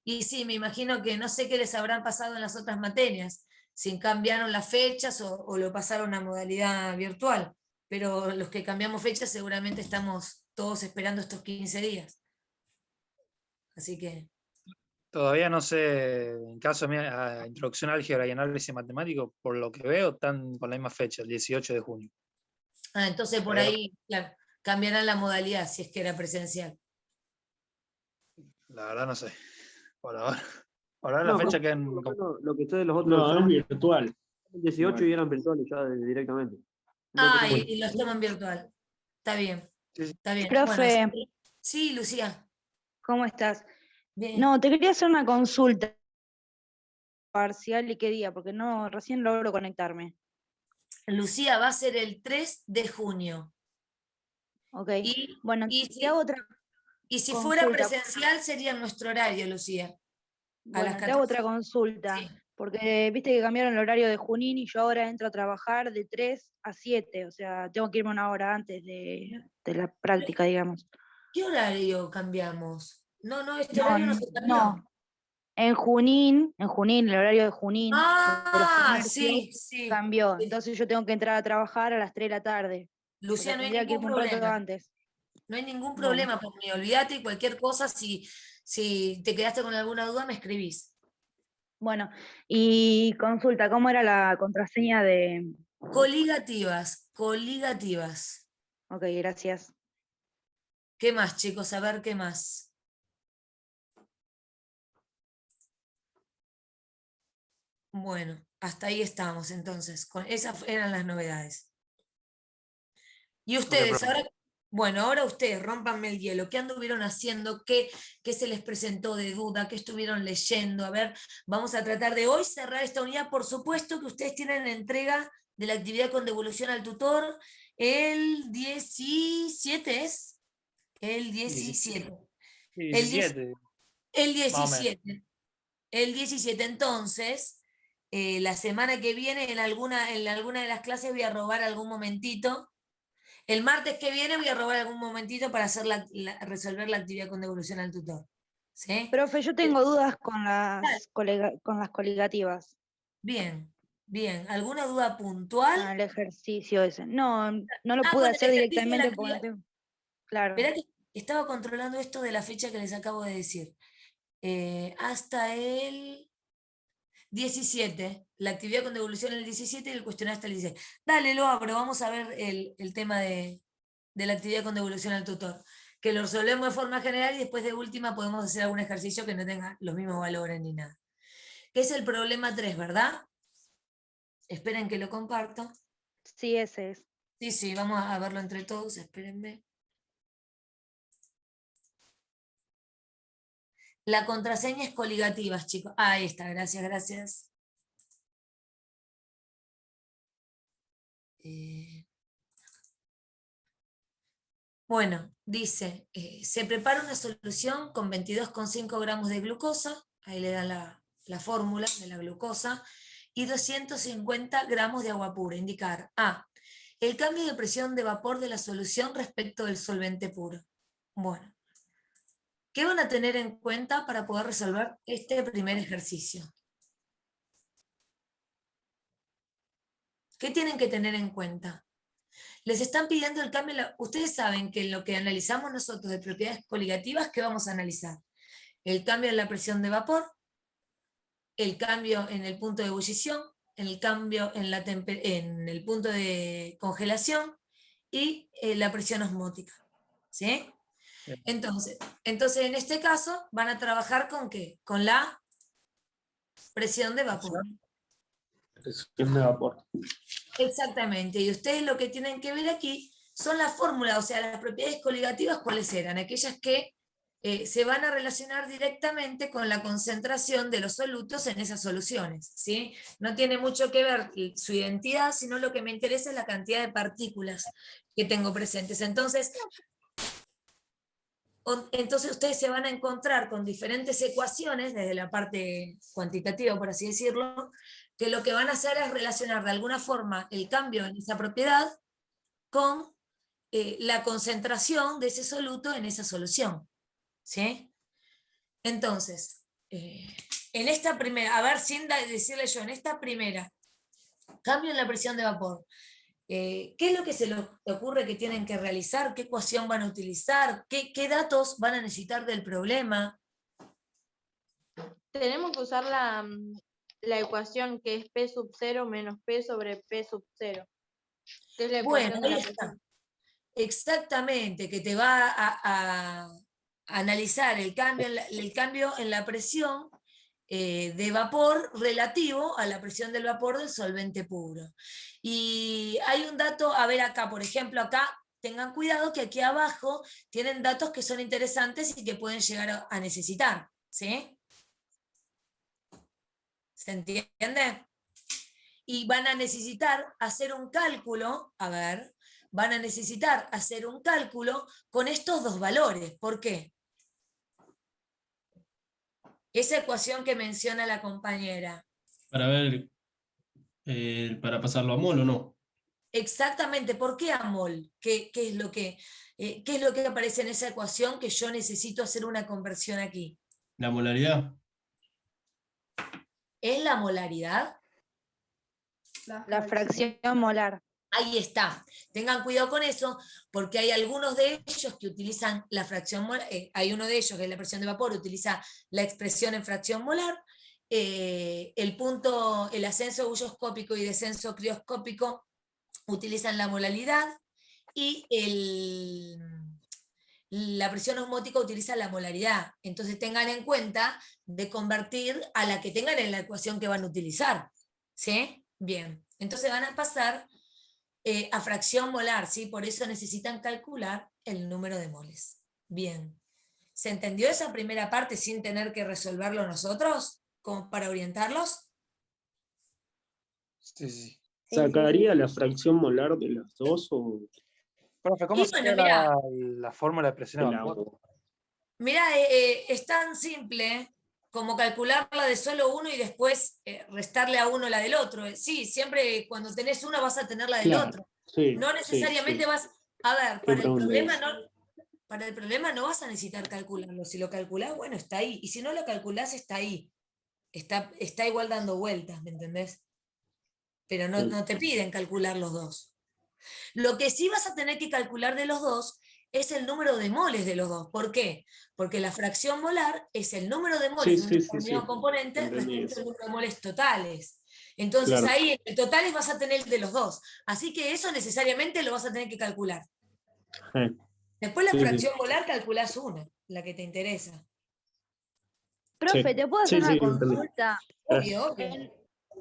Y sí, me imagino que no sé qué les habrán pasado en las otras materias, si cambiaron las fechas o lo pasaron a modalidad virtual, pero los que cambiamos fechas seguramente estamos todos esperando estos 15 días. Así que, Todavía no sé, en caso de introducción a álgebra y análisis matemático, por lo que veo, están con la misma fecha, el 18 de junio. entonces por Pero ahí, claro, cambiarán la modalidad si es que era presencial. la verdad no sé. Por ahora, por ahora la No, fecha pero queda por lo en... menos lo que sé de los otros No, es exámenes, virtual. el 18 y eran virtuales ya directamente. No Ah, tenemos. y los toman virtual. Está bien, Sí, sí. está bien. Bueno, Profe, sí, Lucía. ¿cómo estás? Bien. No, te quería hacer una consulta parcial y qué día, porque no, recién logro conectarme. Lucía va a ser el 3 de junio. Ok. Y, Bueno, y te hago si, otra y si fuera consulta. presencial sería en nuestro horario, Lucía. A las Bueno, te hago 14. otra consulta. Sí. Porque viste que cambiaron el horario de Junín y yo ahora entro a trabajar de 3 a 7. O sea, tengo que irme una hora antes de la práctica, digamos. ¿Qué horario cambiamos? No, este No, horario no se cambió. no. En Junín, el horario de Junín, de los Ah, comercios, sí, sí. cambió. Entonces yo tengo que entrar a trabajar a las 3 de la tarde. O sea, Lucía, no hay tendría que ningún irme un rato problema. antes. No hay ningún Bueno, problema por mí. Olvídate cualquier cosa. Si te quedaste con alguna duda, me escribís. bueno. Y consulta, ¿cómo era la contraseña de...? Coligativas, coligativas. Ok, gracias. ¿Qué más, chicos? A ver, ¿qué más? Bueno, hasta ahí estamos entonces. Esas eran las novedades. Y Ok, ustedes, profe. ahora ustedes, rómpanme el hielo. ¿Qué anduvieron haciendo? ¿Qué se les presentó de duda? ¿Qué estuvieron leyendo? A ver, vamos a tratar de hoy cerrar esta unidad. Por supuesto que ustedes tienen la entrega de la actividad con devolución al tutor el 17, ¿es? El 17. El 10 17, el más o menos. 17. El 17, entonces, la semana que viene en alguna de las clases voy a robar algún momentito. El martes que viene voy a robar algún momentito para hacer resolver la actividad con devolución al tutor. ¿Sí? Profe, yo tengo dudas con con las coligativas. Bien, bien. ¿Alguna duda puntual? Con el ejercicio ese. No, no lo Ah, pude con el hacer ejercicio de la directamente porque no actividad. tengo. Claro. Verá que estaba controlando esto de la fecha que les acabo de decir. Hasta el 17, la actividad con devolución el 17 y el cuestionario hasta el 16. Dale, lo abro, vamos a ver el tema de la actividad con devolución al tutor. Que lo resolvemos de forma general y después de última podemos hacer algún ejercicio que no tenga los mismos valores ni nada. Que es el problema 3, ¿verdad? Esperen que lo comparto. Sí, ese es. Sí, vamos a verlo entre todos, espérenme. La contraseña es coligativas, chicos. Ahí está, gracias. Bueno, dice, se prepara una solución con 22,5 gramos de glucosa, ahí le dan la fórmula de la glucosa, y 250 gramos de agua pura. Indicar A, el cambio de presión de vapor de la solución respecto del solvente puro. Bueno, ¿qué van a tener en cuenta para poder resolver este primer ejercicio? ¿Qué tienen que tener en cuenta? Les están pidiendo el cambio, ustedes saben que en lo que analizamos nosotros de propiedades coligativas, ¿qué vamos a analizar? El cambio en la presión de vapor, el cambio en el punto de ebullición, el cambio en el punto de congelación y la presión osmótica. ¿Sí? Entonces, en este caso van a trabajar ¿con qué? Con la presión de vapor. Presión de vapor. Exactamente. Y ustedes lo que tienen que ver aquí son las fórmulas, o sea, las propiedades coligativas, ¿cuáles eran? Aquellas que se van a relacionar directamente con la concentración de los solutos en esas soluciones, ¿sí? No tiene mucho que ver su identidad, sino lo que me interesa es la cantidad de partículas que tengo presentes. Entonces ustedes se van a encontrar con diferentes ecuaciones, desde la parte cuantitativa, por así decirlo, que lo que van a hacer es relacionar de alguna forma el cambio en esa propiedad con la concentración de ese soluto en esa solución. ¿Sí? Entonces, en esta primera, a ver, sin decirle yo, en esta primera, cambio en la presión de vapor. ¿Qué es lo que se les ocurre que tienen que realizar? ¿Qué ecuación van a utilizar? ¿Qué datos van a necesitar del problema? Tenemos que usar la ecuación que es P sub 0 menos P sobre P sub 0, que es la Bueno, ecuación de ahí la está. presión. Exactamente, que te va a analizar el cambio en la presión de vapor relativo a la presión del vapor del solvente puro. Y hay un dato, a ver acá, por ejemplo, acá tengan cuidado que aquí abajo tienen datos que son interesantes y que pueden llegar a necesitar, ¿sí? ¿Se entiende? Y van a necesitar hacer un cálculo, a ver, van a necesitar hacer un cálculo con estos dos valores. ¿Por qué? Esa ecuación que menciona la compañera. Para ver, para pasarlo a mol o no. Exactamente, ¿por qué amol? ¿Qué es lo que aparece en esa ecuación que yo necesito hacer una conversión aquí? La molaridad. ¿Es la molaridad? La fracción molar. Ahí está. Tengan cuidado con eso, porque hay algunos de ellos que utilizan la fracción molar, hay uno de ellos que es la presión de vapor, utiliza la expresión en fracción molar, el ascenso bulloscópico y descenso crioscópico utilizan la molaridad, y la presión osmótica utiliza la molaridad. Entonces tengan en cuenta de convertir a la que tengan en la ecuación que van a utilizar. ¿Sí? Bien. Entonces van a pasar a fracción molar, ¿sí? Por eso necesitan calcular el número de moles. Bien. ¿Se entendió esa primera parte sin tener que resolverlo nosotros? Como para orientarlos. Sí, sí. ¿Sacaría la fracción molar de las dos o Profe, ¿cómo Y bueno, sería mira, la fórmula de presión de el vapor? agua? mira, es tan simple como calcular la de solo uno y después restarle a uno la del otro. Sí, siempre cuando tenés una vas a tener la del Claro, otro. sí, No sí, necesariamente sí. vas, a ver, Qué pregunta es. para el problema no vas a necesitar calcularlo. Si lo calculás, bueno, está ahí. Y si no lo calculás, está ahí. Está igual dando vueltas, ¿me entendés? Pero no, Sí. no te piden calcular los dos. Lo que sí vas a tener que calcular de los dos es el número de moles de los dos. ¿Por qué? Porque la fracción molar es el número de moles Sí, de un sí, sí, determinado sí. componente Entendí respecto al eso. número de moles totales. Entonces Claro. ahí en el totales vas a tener el de los dos. Así que eso necesariamente lo vas a tener que calcular. Eh, Después la Sí, sí, fracción molar calculás una, la que te interesa. Profe, sí. ¿te puedo hacer Sí, sí, una entendí. consulta? Gracias. Obvio, obvio.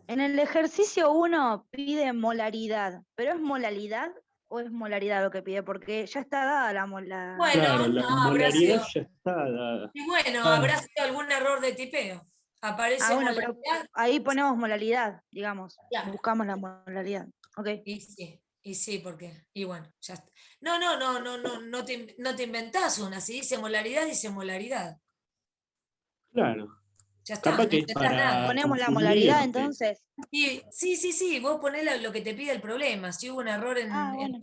En el ejercicio 1 pide molaridad, ¿pero es molaridad o es molaridad lo que pide? Porque ya está dada la Claro, Bueno, la no, habrá molaridad sido. ya está dada. Y bueno, habrá Claro. sido algún error de tipeo. Ah, Aparece bueno, pero molaridad. ahí ponemos molaridad, digamos. Claro. Buscamos la molaridad. Ok. Y sí, porque, y bueno, ya está. No te inventás una, si dice molaridad. Claro. Ya está, Capaz no que es inventás nada. para Ponemos la molaridad confundirte. entonces. Y, sí, vos ponés lo que te pide el problema. Si hubo un error Ah, bueno.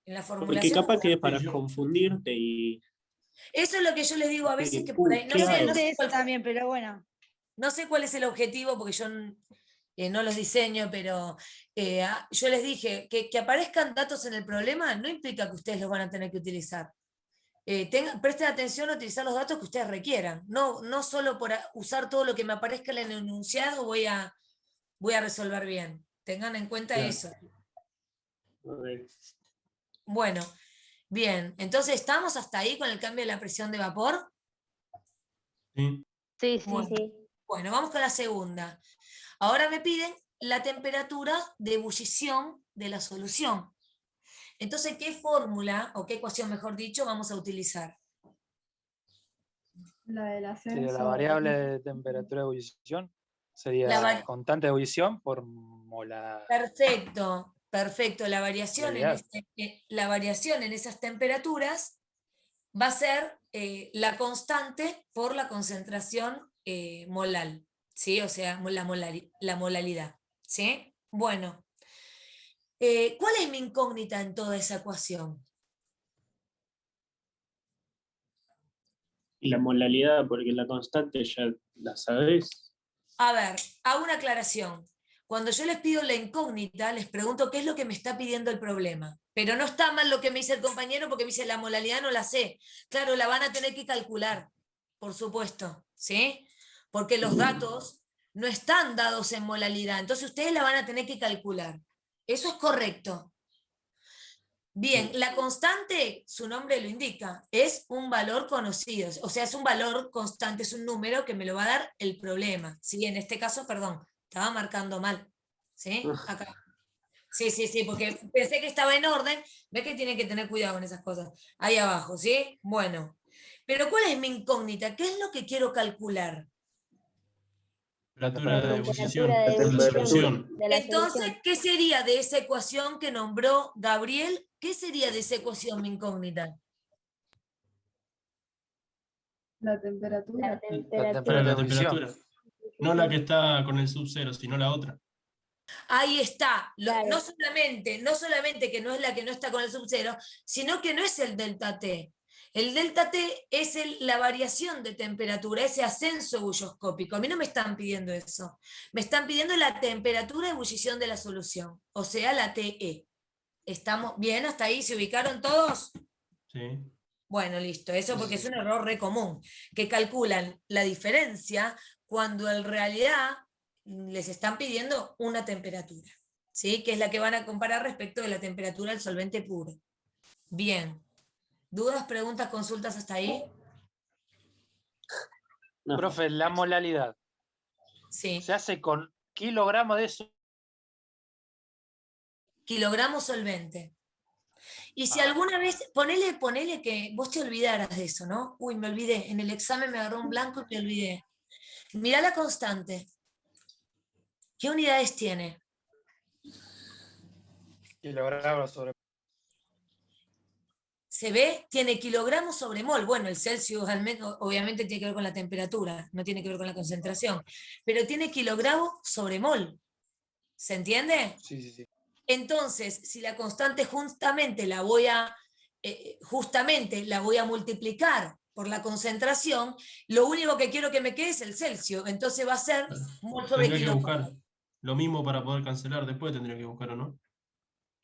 en la Porque formulación. capaz que es Sí, para yo. confundirte y Eso es lo que yo les digo a veces que por ahí, no ¿qué Yo sé, hago? pensé eso también, pero bueno. no sé cuál es el objetivo, porque yo no los diseño, pero yo les dije que aparezcan datos en el problema no implica que ustedes los van a tener que utilizar. Presten atención a utilizar los datos que ustedes requieran. No solo por usar todo lo que me aparezca en el enunciado voy a resolver bien. Tengan en cuenta Claro. eso. Ok. Bueno, bien. Entonces, ¿estamos hasta ahí con el cambio de la presión de vapor? Sí. Sí, Bueno, sí. bueno, vamos con la segunda. Ahora me piden la temperatura de ebullición de la solución. Entonces, ¿qué fórmula, o qué ecuación, mejor dicho, vamos a utilizar? La del Sería la ascenso. variable de temperatura de ebullición. Sería La va- constante de ebullición por molar. Perfecto, perfecto. Molaridad. La variación en esas temperaturas va a ser la constante por la concentración molal, ¿sí? O sea, la molalidad, ¿sí? Bueno, ¿cuál es mi incógnita en toda esa ecuación? Y la molalidad, porque la constante ya la sabés. A ver, hago una aclaración. Cuando yo les pido la incógnita, les pregunto qué es lo que me está pidiendo el problema. Pero no está mal lo que me dice el compañero porque me dice la molalidad no la sé. Claro, la van a tener que calcular, por supuesto, ¿sí? Porque los datos no están dados en molalidad, entonces ustedes la van a tener que calcular. Eso es correcto. Bien, la constante, su nombre lo indica, es un valor conocido, o sea, es un valor constante, es un número que me lo va a dar el problema. ¿Sí? En este caso, perdón, estaba marcando mal. ¿Sí? Acá. Sí, porque pensé que estaba en orden. Ves que tienen que tener cuidado con esas cosas. Ahí abajo, ¿sí? Bueno. Pero ¿cuál es mi incógnita? ¿Qué es lo que quiero calcular? Temperatura de ebullición Temperatura de de la ebullición. solución. De la Entonces, solución. ¿qué sería de esa ecuación que nombró Gabriel? ¿Qué sería de esa ecuación mi incógnita? La temperatura. La Claro, temperatura. la ebullición. temperatura. No la que está con el sub-0, sino la otra. Ahí está. Claro. No solamente que no es la que no está con el sub-0, sino que no es el delta T. El delta T es la variación de temperatura, ese ascenso bulloscópico. A mí no me están pidiendo eso. Me están pidiendo la temperatura de ebullición de la solución, o sea, la TE. ¿Estamos bien hasta ahí? ¿Se ubicaron todos? Sí. Bueno, listo. Eso porque es un error re común, que calculan la diferencia cuando en realidad les están pidiendo una temperatura, ¿sí? Que es la que van a comparar respecto de la temperatura del solvente puro. Bien. ¿Dudas, preguntas, consultas hasta ahí? No. Profe, la molalidad Sí. se hace con kilogramos de eso. Kilogramos solvente. Y si alguna vez, ponele que vos te olvidaras de eso, ¿no? Uy, me olvidé. En el examen me agarró un blanco y me olvidé. Mirá la constante. ¿Qué unidades tiene? Kilogramos sobre. Se ve, tiene kilogramos sobre mol. Bueno, el Celsius al menos, obviamente tiene que ver con la temperatura, no tiene que ver con la concentración, pero tiene kilogramos sobre mol. ¿Se entiende? Sí. Entonces, si la constante justamente la voy a multiplicar por la concentración, lo único que quiero que me quede es el Celsius. Entonces va a ser mol sobre Tendría que kilogramo. buscar lo mismo para poder cancelar. Después tendría que buscar, ¿o no?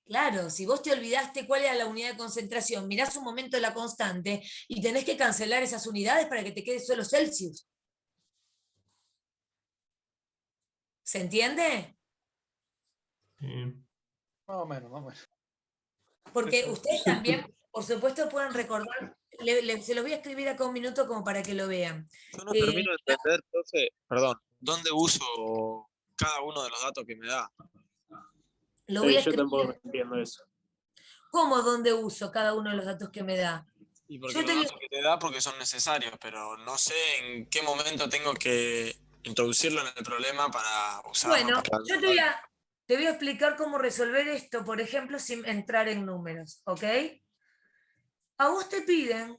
Claro, si vos te olvidaste cuál era la unidad de concentración, mirás un momento la constante y tenés que cancelar esas unidades para que te quede solo Celsius. ¿Se entiende? Sí. Más o menos. Porque ustedes también, por supuesto, pueden recordar, se los voy a escribir acá un minuto como para que lo vean. Yo no termino de entender, profe, perdón, ¿dónde uso cada uno de los datos que me da? Lo voy a Yo escribir. tampoco entiendo eso. ¿Cómo dónde uso cada uno de los datos que me da? Y porque Yo los datos que te da porque son necesarios, pero no sé en qué momento tengo que introducirlo en el problema para usarlo. Bueno, para- yo te voy a explicar cómo resolver esto, por ejemplo, sin entrar en números, ¿ok? A vos te piden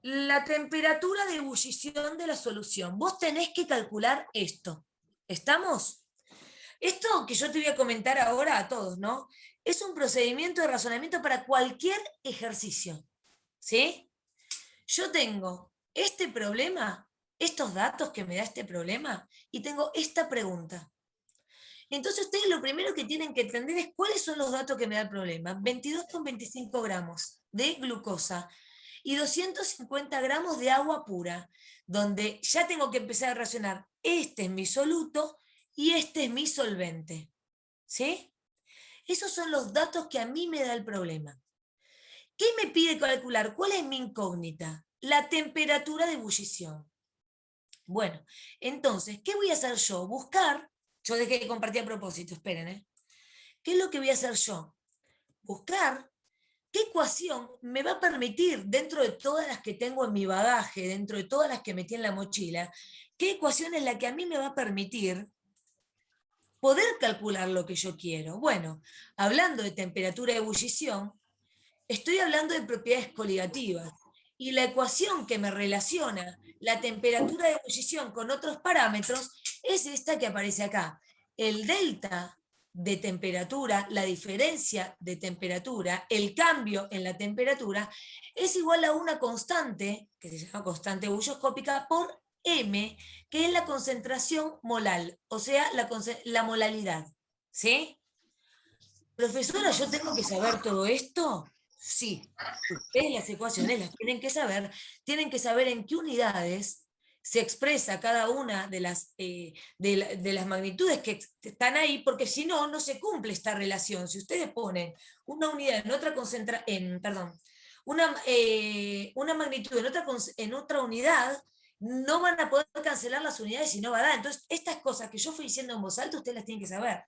la temperatura de ebullición de la solución. Vos tenés que calcular esto. ¿Estamos? Esto que yo te voy a comentar ahora a todos, ¿no? Es un procedimiento de razonamiento para cualquier ejercicio, ¿sí? Yo tengo este problema, estos datos que me da este problema, y tengo esta pregunta. Entonces ustedes lo primero que tienen que entender es cuáles son los datos que me da el problema. 22,25 gramos de glucosa y 250 gramos de agua pura, donde ya tengo que empezar a racionar, este es mi soluto y este es mi solvente. ¿Sí? Esos son los datos que a mí me da el problema. ¿Qué me pide calcular? ¿Cuál es mi incógnita? La temperatura de ebullición. Bueno, entonces, ¿qué voy a hacer yo? Buscar, yo dejé de compartir a propósito, esperen, ¿eh? ¿Qué es lo que voy a hacer yo? Buscar qué ecuación me va a permitir, dentro de todas las que tengo en mi bagaje, dentro de todas las que metí en la mochila, qué ecuación es la que a mí me va a permitir poder calcular lo que yo quiero. Bueno, hablando de temperatura de ebullición, estoy hablando de propiedades coligativas. Y la ecuación que me relaciona la temperatura de ebullición con otros parámetros es esta que aparece acá. El delta de temperatura, la diferencia de temperatura, el cambio en la temperatura, es igual a una constante, que se llama constante bulloscópica, por M, que es la concentración molal, o sea, la molalidad. ¿Sí? Profesora, ¿yo tengo que saber todo esto? Sí. Ustedes las ecuaciones las tienen que saber en qué unidades se expresa cada una de las magnitudes que están ahí, porque si no, no se cumple esta relación. Si ustedes ponen una unidad en otra una magnitud en otra unidad, no van a poder cancelar las unidades y no va a dar. Entonces, estas cosas que yo fui diciendo en voz alta, ustedes las tienen que saber.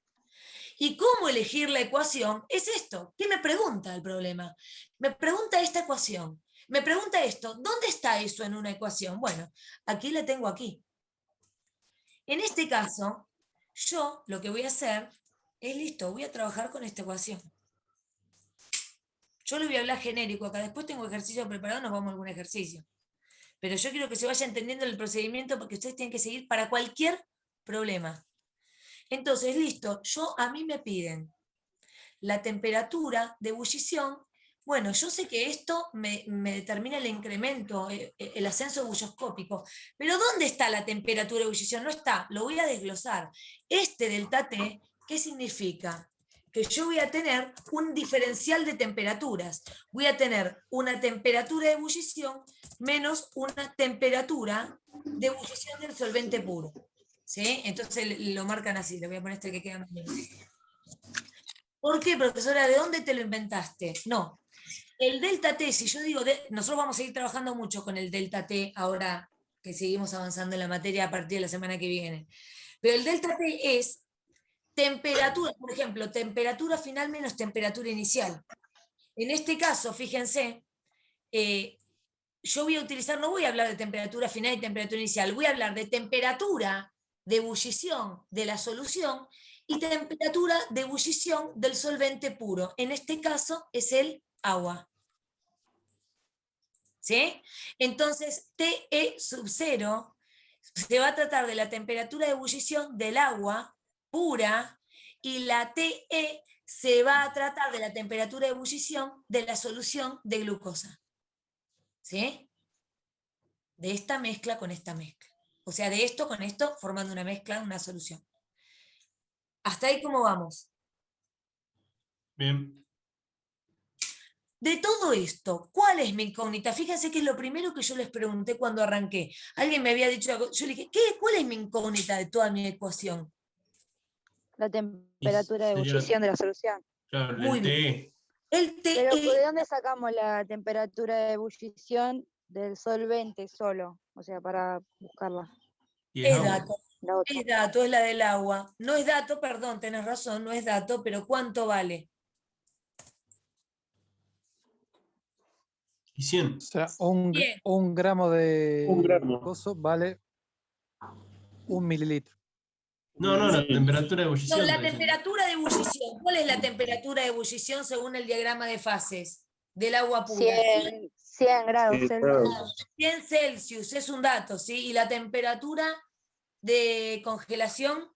¿Y cómo elegir la ecuación? Es esto. ¿Qué me pregunta el problema? Me pregunta esta ecuación. Me pregunta esto. ¿Dónde está eso en una ecuación? Bueno, aquí la tengo aquí. En este caso, yo lo que voy a hacer es listo, voy a trabajar con esta ecuación. Yo le voy a hablar genérico acá. Después tengo ejercicio preparado, nos vamos a algún ejercicio. Pero yo quiero que se vaya entendiendo el procedimiento porque ustedes tienen que seguir para cualquier problema. Entonces, listo, a mí me piden la temperatura de ebullición. Bueno, yo sé que esto me determina el incremento, el ascenso bulloscópico, pero ¿dónde está la temperatura de ebullición? No está, lo voy a desglosar. Este delta T, ¿qué significa? Que yo voy a tener un diferencial de temperaturas. Voy a tener una temperatura de ebullición menos una temperatura de ebullición del solvente puro. ¿Sí? Entonces lo marcan así, le voy a poner este que queda más lindo. ¿Por qué, profesora? ¿De dónde te lo inventaste? No. El delta T, si yo digo, nosotros vamos a seguir trabajando mucho con el delta T ahora que seguimos avanzando en la materia a partir de la semana que viene. Pero el delta T es temperatura, por ejemplo, temperatura final menos temperatura inicial. En este caso, fíjense, yo voy a utilizar, no voy a hablar de temperatura final y temperatura inicial, voy a hablar de temperatura de ebullición de la solución y temperatura de ebullición del solvente puro. En este caso es el agua. ¿Sí? Entonces, TE sub 0 se va a tratar de la temperatura de ebullición del agua pura y la TE se va a tratar de la temperatura de ebullición de la solución de glucosa. ¿Sí? De esta mezcla con esta mezcla. O sea, de esto con esto, formando una mezcla, una solución. ¿Hasta ahí cómo vamos? Bien. De todo esto, ¿cuál es mi incógnita? Fíjense que es lo primero que yo les pregunté cuando arranqué. Alguien me había dicho algo, yo le dije, ¿cuál es mi incógnita de toda mi ecuación? La temperatura de sería ebullición de la solución. Claro, Muy el bien. TE. El Pero TE, ¿de dónde sacamos la temperatura de ebullición del solvente solo? O sea, para buscarla. Y es es agua. dato, La otra. es dato, es la del agua. No es dato, perdón, tenés razón, no es dato, pero ¿cuánto vale? Y 100. O sea, un Bien. gramo de Un gramo. coso vale 1 mililitro. No, la Sí. temperatura de No, ebullición. la está diciendo. temperatura de ebullición. ¿Cuál es la temperatura de ebullición según el diagrama de fases del agua pura? 100 grados Sí, Celsius. claro. 100 Celsius, es un dato, ¿sí? Y la temperatura de congelación,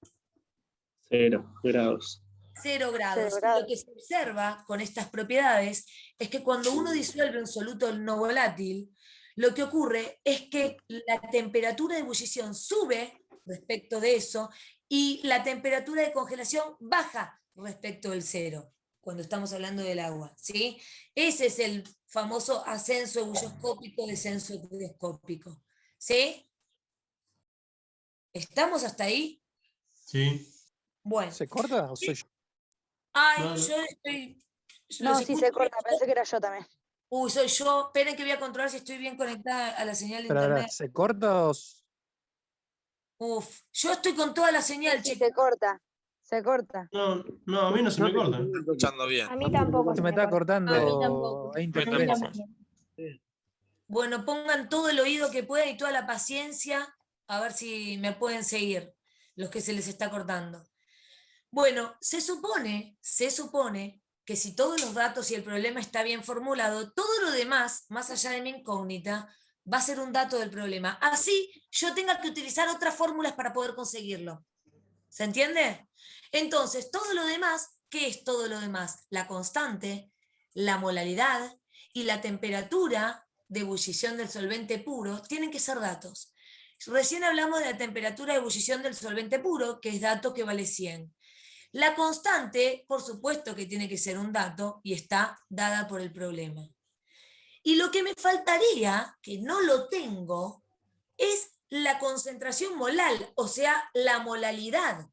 0 grados. 0 grados. 0 Y grados. lo que se observa con estas propiedades es que cuando uno disuelve un soluto no volátil, lo que ocurre es que la temperatura de ebullición sube respecto de eso y la temperatura de congelación baja respecto del 0, cuando estamos hablando del agua, ¿sí? Ese es el famoso ascenso ebulloscópico, descenso telescópico, ¿sí? ¿Estamos hasta ahí? Sí. Bueno. ¿Se corta o soy yo? Ay, No, no. yo estoy... No, los sí escucho se corta, bien. pensé que era yo también. Uy, soy yo. Esperen que voy a controlar si estoy bien conectada a la señal de Pero, internet. ¿se corta o Uf, yo estoy con toda la señal, Sí, che. se corta. Se corta. No, a mí no se me corta. Escuchando bien. A mí tampoco se me está cortando? A mí tampoco. Hay A mí interferencia. tampoco. Bueno, pongan todo el oído que puedan y toda la paciencia, a ver si me pueden seguir, los que se les está cortando. Bueno, se supone que si todos los datos y el problema está bien formulado, todo lo demás, más allá de mi incógnita, va a ser un dato del problema. Así yo tenga que utilizar otras fórmulas para poder conseguirlo. ¿Se entiende? Entonces, todo lo demás, ¿qué es todo lo demás? La constante, la molaridad y la temperatura de ebullición del solvente puro tienen que ser datos. Recién hablamos de la temperatura de ebullición del solvente puro, que es dato que vale 100. La constante, por supuesto que tiene que ser un dato y está dada por el problema. Y lo que me faltaría, que no lo tengo, es la concentración molal, o sea, la molalidad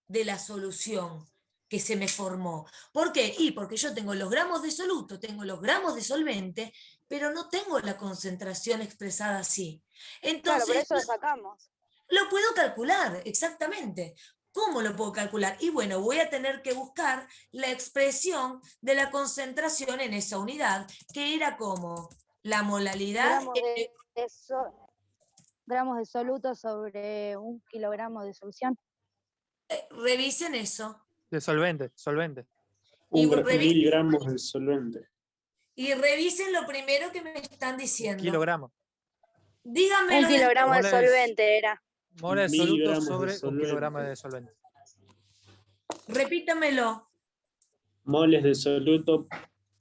de la solución que se me formó. ¿Por qué? Y porque yo tengo los gramos de soluto, tengo los gramos de solvente, pero no tengo la concentración expresada así. Claro, Entonces, por eso lo sacamos. lo puedo calcular, exactamente. ¿Cómo lo puedo calcular? Y bueno, voy a tener que buscar la expresión de la concentración en esa unidad, que era como la molalidad. Gramos de soluto sobre 1 kilogramo de solución. Revisen eso. De solvente. Y 1000 gramos de solvente. Y revisen lo primero que me están diciendo. Kilogramos. Díganmelo. 1 kilogramo de Moles- solvente era. Moles de 1000 soluto gramos de sobre un solvente. kilogramo de solvente. Repítamelo. Moles de soluto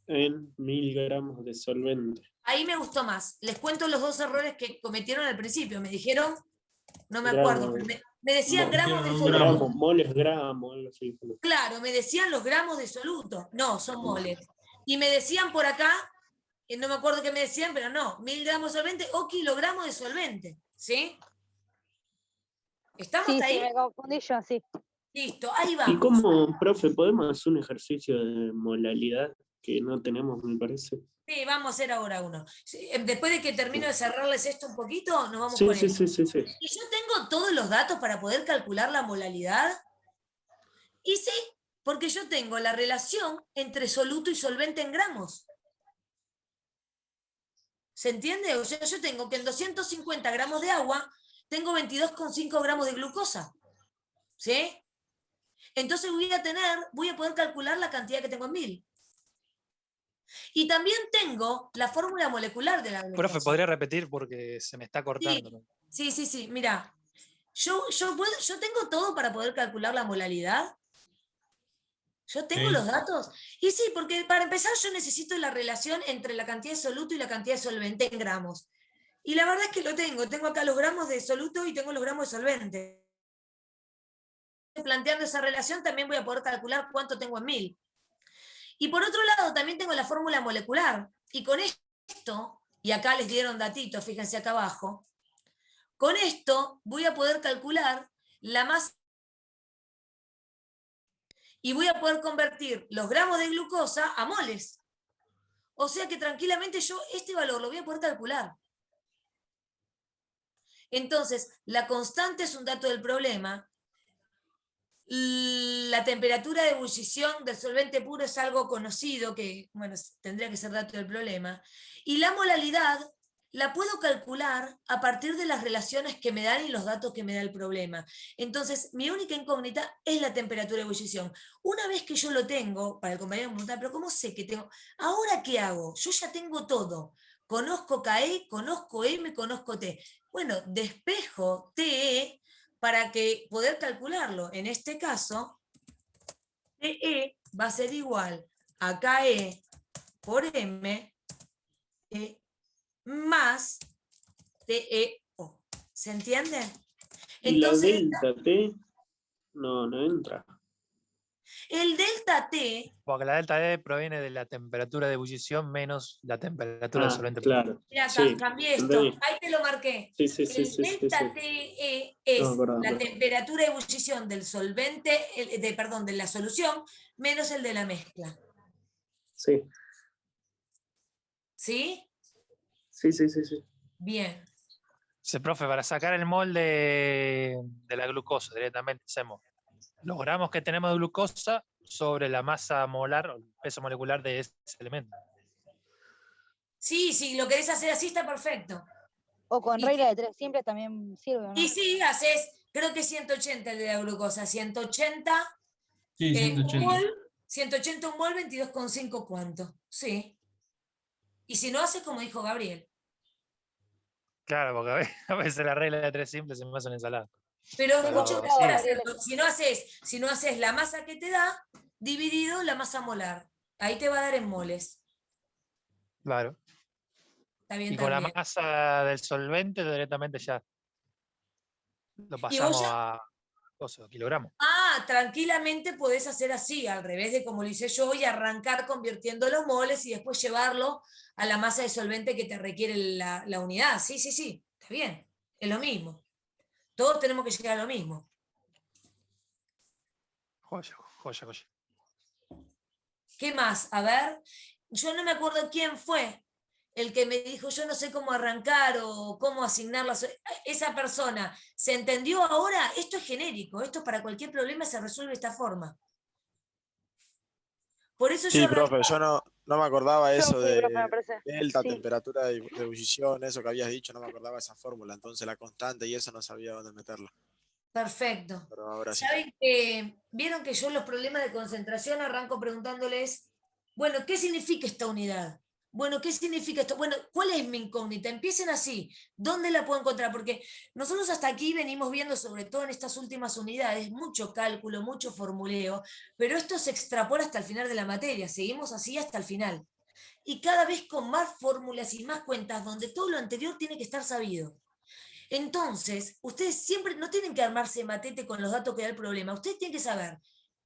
en 1000 gramos de solvente. Ahí me gustó más. Les cuento los dos errores que cometieron al principio. Me dijeron, no me Gramos. acuerdo, me decían gramos de Gramos. soluto. Gramos, moles, gramos, algo así. Claro, me decían los gramos de soluto. No, son moles. Y me decían por acá, no me acuerdo qué me decían, pero no, 1000 gramos de solvente o kilogramos de solvente. ¿Sí? ¿Estamos Sí, ahí? sí, me confundí yo, sí. Listo, ahí ¿Y vamos. cómo, profe, podemos hacer un ejercicio de molalidad que no tenemos, me parece? Sí, vamos a hacer ahora uno. Sí, después de que termino de cerrarles esto un poquito, nos vamos Sí, con sí, esto. sí, sí, sí. ¿Y yo tengo todos los datos para poder calcular la molalidad? Y sí, porque yo tengo la relación entre soluto y solvente en gramos. ¿Se entiende? O sea, yo tengo que en 250 gramos de agua tengo 22,5 gramos de glucosa. ¿Sí? Entonces voy a poder calcular la cantidad que tengo en 1000. Y también tengo la fórmula molecular de la glucosa. Profe, ¿podría repetir? Porque se me está cortando. Sí. Mira, yo tengo todo para poder calcular la molalidad. Yo tengo Sí. los datos. Y sí, porque para empezar yo necesito la relación entre la cantidad de soluto y la cantidad de solvente en gramos. Y la verdad es que lo tengo. Tengo acá los gramos de soluto y tengo los gramos de solvente. Planteando esa relación también voy a poder calcular cuánto tengo en 1000. Y por otro lado también tengo la fórmula molecular. Y con esto, y acá les dieron datitos, fíjense acá abajo, con esto voy a poder calcular la masa y voy a poder convertir los gramos de glucosa a moles. O sea que tranquilamente yo este valor lo voy a poder calcular. Entonces, la constante es un dato del problema. La temperatura de ebullición del solvente puro es algo conocido que, bueno, tendría que ser dato del problema. Y la molalidad la puedo calcular a partir de las relaciones que me dan y los datos que me da el problema. Entonces, mi única incógnita es la temperatura de ebullición. Una vez que yo lo tengo, para el compañero me pregunta, pero ¿cómo sé que tengo? ¿Ahora qué hago? Yo ya tengo todo. Conozco KE, conozco M, conozco T. Bueno, despejo TE para que poder calcularlo. En este caso, TE va a ser igual a KE por M más TEO. ¿Se entiende? ¿Y la Entonces, delta T? No entra. el delta T, Porque la delta E proviene de la temperatura de ebullición menos la temperatura del solvente. Claro. mira, Sí, cambié esto, entendí. ahí te lo marqué. Sí, sí, sí, El sí, sí, delta sí. TE es No, perdón, la perdón. temperatura de ebullición del solvente, de la solución, menos el de la mezcla. Sí, ¿Sí? sí, sí, sí, sí. Bien. Sí, profe, para sacar el mol de la glucosa directamente hacemos los gramos que tenemos de glucosa sobre la masa molar o el peso molecular de ese elemento. Sí, si lo querés hacer así está perfecto. O con Y- regla de 3 simples también sirve, ¿o no? Y sí, haces, creo que 180 el de la glucosa, 180 Sí, un 180. mol, 180 un mol, 22,5 ¿cuánto? Sí. Y si no haces como dijo Gabriel. Claro, porque a veces la regla de 3 simples se me hace una ensalada. Pero Pero escucha, sí. si no haces la masa que te da, dividido la masa molar. Ahí te va a dar en moles. Claro. Está bien Y con la también. masa del solvente directamente ya lo Y vos pasamos ya, a kilogramos. tranquilamente podés hacer así, al revés de como lo hice yo, y arrancar convirtiendo los moles y después llevarlo a la masa de solvente que te requiere la unidad. Sí, sí, sí, está bien. Es lo mismo. Todos tenemos que llegar a lo mismo. Joya, joya, joya. ¿Qué más? A ver, yo no me acuerdo quién fue el que me dijo, yo no sé cómo arrancar o cómo asignar esa persona. ¿Se entendió ahora? Esto es genérico, esto para cualquier problema se resuelve de esta forma. Por eso yo Sí, arranqué. profe, yo no me acordaba Yo eso sí, profe, me de parece. delta, Sí. temperatura de ebullición, eso que habías dicho, no me acordaba esa fórmula, entonces la constante y eso no sabía dónde meterla, Perfecto. pero ahora sí. ¿Saben que vieron que yo los problemas de concentración arranco preguntándoles, bueno, ¿qué significa esta unidad? Bueno, ¿qué significa esto? Bueno, ¿cuál es mi incógnita? Empiecen así. ¿Dónde la puedo encontrar? Porque nosotros hasta aquí venimos viendo, sobre todo en estas últimas unidades, mucho cálculo, mucho formuleo, pero esto se extrapola hasta el final de la materia. Seguimos así hasta el final. Y cada vez con más fórmulas y más cuentas, donde todo lo anterior tiene que estar sabido. Entonces, ustedes siempre no tienen que armarse matete con los datos que da el problema. Ustedes tienen que saber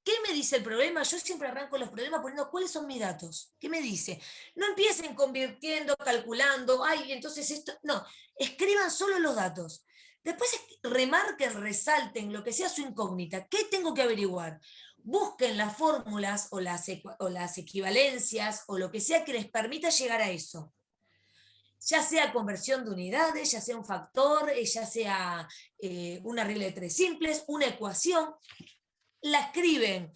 qué me dice el problema. Yo siempre arranco los problemas poniendo cuáles son mis datos. ¿Qué me dice? No empiecen convirtiendo, calculando, ay, entonces esto. No, escriban solo los datos. Después remarquen, resalten lo que sea su incógnita. ¿Qué tengo que averiguar? Busquen las fórmulas o las equivalencias o lo que sea que les permita llegar a eso, ya sea conversión de unidades, ya sea un factor, ya sea una regla de tres simples, una ecuación, la escriben,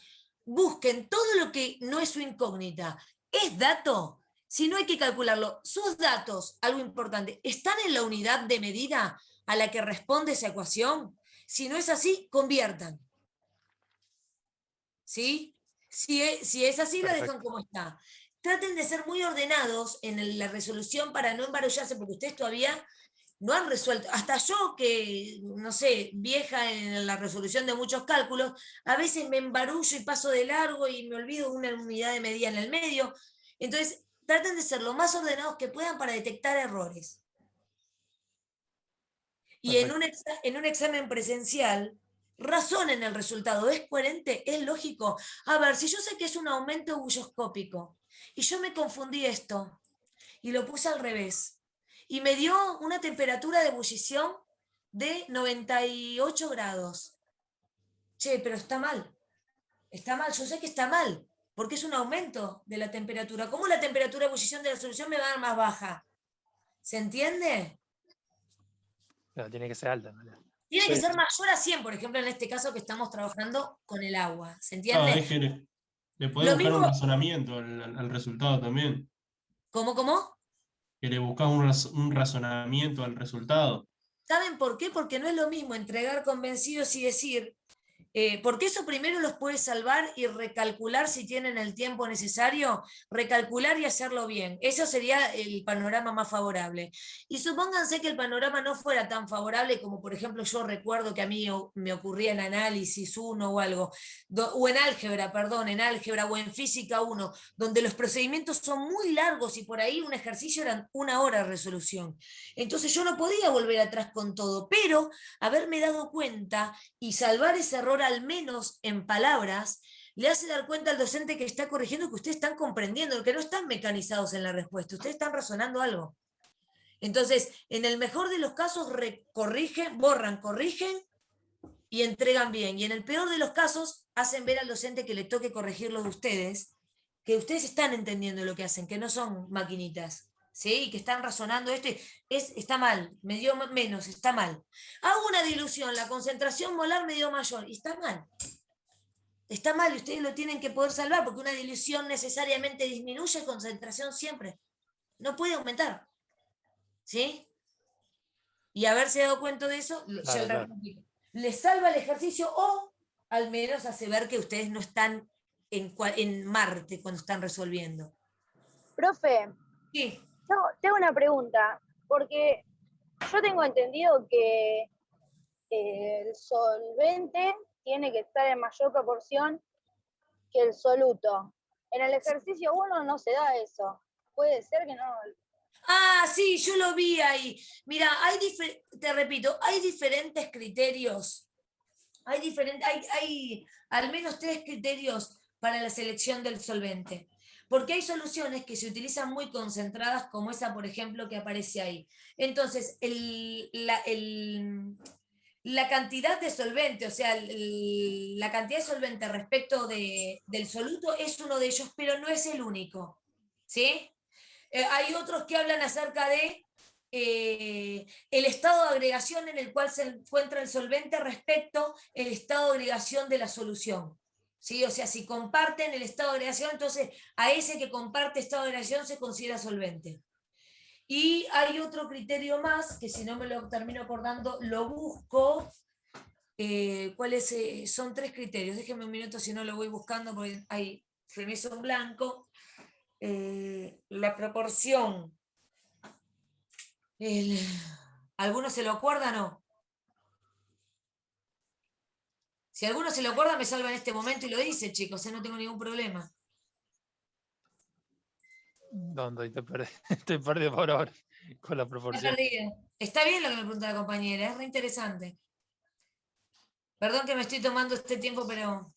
busquen todo lo que no es su incógnita. ¿Es dato? Si no hay que calcularlo, sus datos, algo importante, ¿están en la unidad de medida a la que responde esa ecuación? Si no es así, conviertan. ¿Sí? Si es así, la dejan Perfecto. como está. Traten de ser muy ordenados en la resolución para no embarullarse, porque ustedes todavía no han resuelto. Hasta yo, que, no sé, vieja en la resolución de muchos cálculos, a veces me embarullo y paso de largo y me olvido una unidad de medida en el medio. Entonces, traten de ser lo más ordenados que puedan para detectar errores. Y Perfecto. en un examen presencial, razonen el resultado. ¿Es coherente? ¿Es lógico? A ver, si yo sé que es un aumento bulloscópico y yo me confundí esto y lo puse al revés y me dio una temperatura de ebullición de 98 grados. Che, pero está mal. Está mal, yo sé que está mal, porque es un aumento de la temperatura. ¿Cómo la temperatura de ebullición de la solución me va a dar más baja? ¿Se entiende? Pero tiene que ser alta, ¿no? Tiene que Sí, ser mayor a 100, por ejemplo, en este caso que estamos trabajando con el agua. ¿Se No, entiende? es que le podés Lo buscar un mismo, razonamiento al resultado también. ¿cómo? Que le buscas un razonamiento al resultado. ¿Saben por qué? Porque no es lo mismo entregar convencidos y decir, porque eso primero los puede salvar y recalcular si tienen el tiempo necesario, recalcular y hacerlo bien. Eso sería el panorama más favorable. Y supónganse que el panorama no fuera tan favorable como, por ejemplo, yo recuerdo que a mí me ocurría en análisis 1 o algo, o en álgebra, perdón, en álgebra o en física 1, donde los procedimientos son muy largos y por ahí un ejercicio era 1 hora de resolución. Entonces yo no podía volver atrás con todo, pero haberme dado cuenta y salvar ese error al menos en palabras, le hace dar cuenta al docente que está corrigiendo que ustedes están comprendiendo, que no están mecanizados en la respuesta, ustedes están razonando algo. Entonces, en el mejor de los casos, corrigen, borran, corrigen y entregan bien. Y en el peor de los casos, hacen ver al docente que le toque corregirlo de ustedes, que ustedes están entendiendo lo que hacen, que no son maquinitas. ¿Sí? Y que están razonando esto, está mal, me dio menos, está mal. Hago una dilución, la concentración molar me dio mayor, y está mal. Está mal y ustedes lo tienen que poder salvar, porque una dilución necesariamente disminuye concentración siempre. No puede aumentar. ¿Sí? Y haberse dado cuenta de eso, Claro, claro. les salva el ejercicio o al menos hace ver que ustedes no están en Marte cuando están resolviendo. Profe, Sí. tengo una pregunta, porque yo tengo entendido que el solvente tiene que estar en mayor proporción que el soluto. En el ejercicio 1 no se da eso. Puede ser que no. Ah, sí, yo lo vi ahí. Mira, te repito, hay diferentes criterios. Hay al menos 3 criterios para la selección del solvente. Porque hay soluciones que se utilizan muy concentradas, como esa, por ejemplo, que aparece ahí. Entonces, la cantidad de solvente, o sea, la cantidad de solvente respecto del soluto es uno de ellos, pero no es el único. ¿Sí? Hay otros que hablan acerca de el estado de agregación en el cual se encuentra el solvente respecto al estado de agregación de la solución. ¿Sí? O sea, si comparten el estado de agregación, entonces a ese que comparte estado de agregación se considera solvente. Y hay otro criterio más, que si no me lo termino acordando, lo busco. ¿Cuáles son 3 criterios? Déjenme un minuto si no lo voy buscando, porque ahí se me hizo un blanco. La proporción. ¿Alguno se lo acuerda o no? Si alguno se lo acuerda, me salva en este momento y lo dice, chicos, no tengo ningún problema. ¿Dónde estoy perdido por ahora con la Está proporción? perdido. Está bien lo que me pregunta la compañera, es re interesante. Perdón que me estoy tomando este tiempo, pero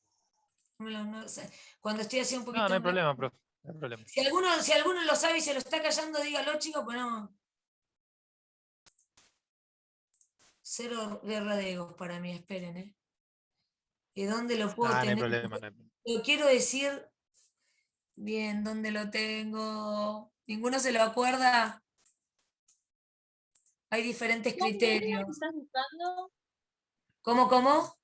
no sé. Cuando estoy así un poquito. No, no hay problema, profe. No hay problema. Si alguno lo sabe y se lo está callando, dígalo, chicos, pues no. Cero guerra de egos para mí, esperen, ¿eh? ¿Y dónde lo puedo No hay tener? problema, no hay problema. Lo quiero decir bien, ¿dónde lo tengo? ¿Ninguno se lo acuerda? Hay diferentes ¿Qué era lo que criterios. estás buscando? ¿Cómo?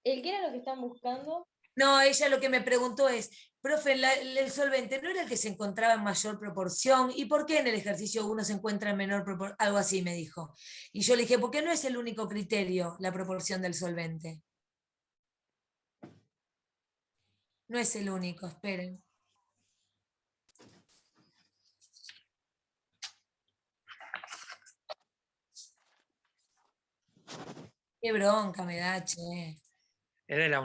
¿Qué era lo que están buscando? No, ella lo que me preguntó es, profe, el solvente no era el que se encontraba en mayor proporción, ¿y por qué en el ejercicio 1 se encuentra en menor proporción? Algo así me dijo. Y yo le dije, ¿por qué no es el único criterio la proporción del solvente? No es el único, esperen. Qué bronca me da, che. Es de la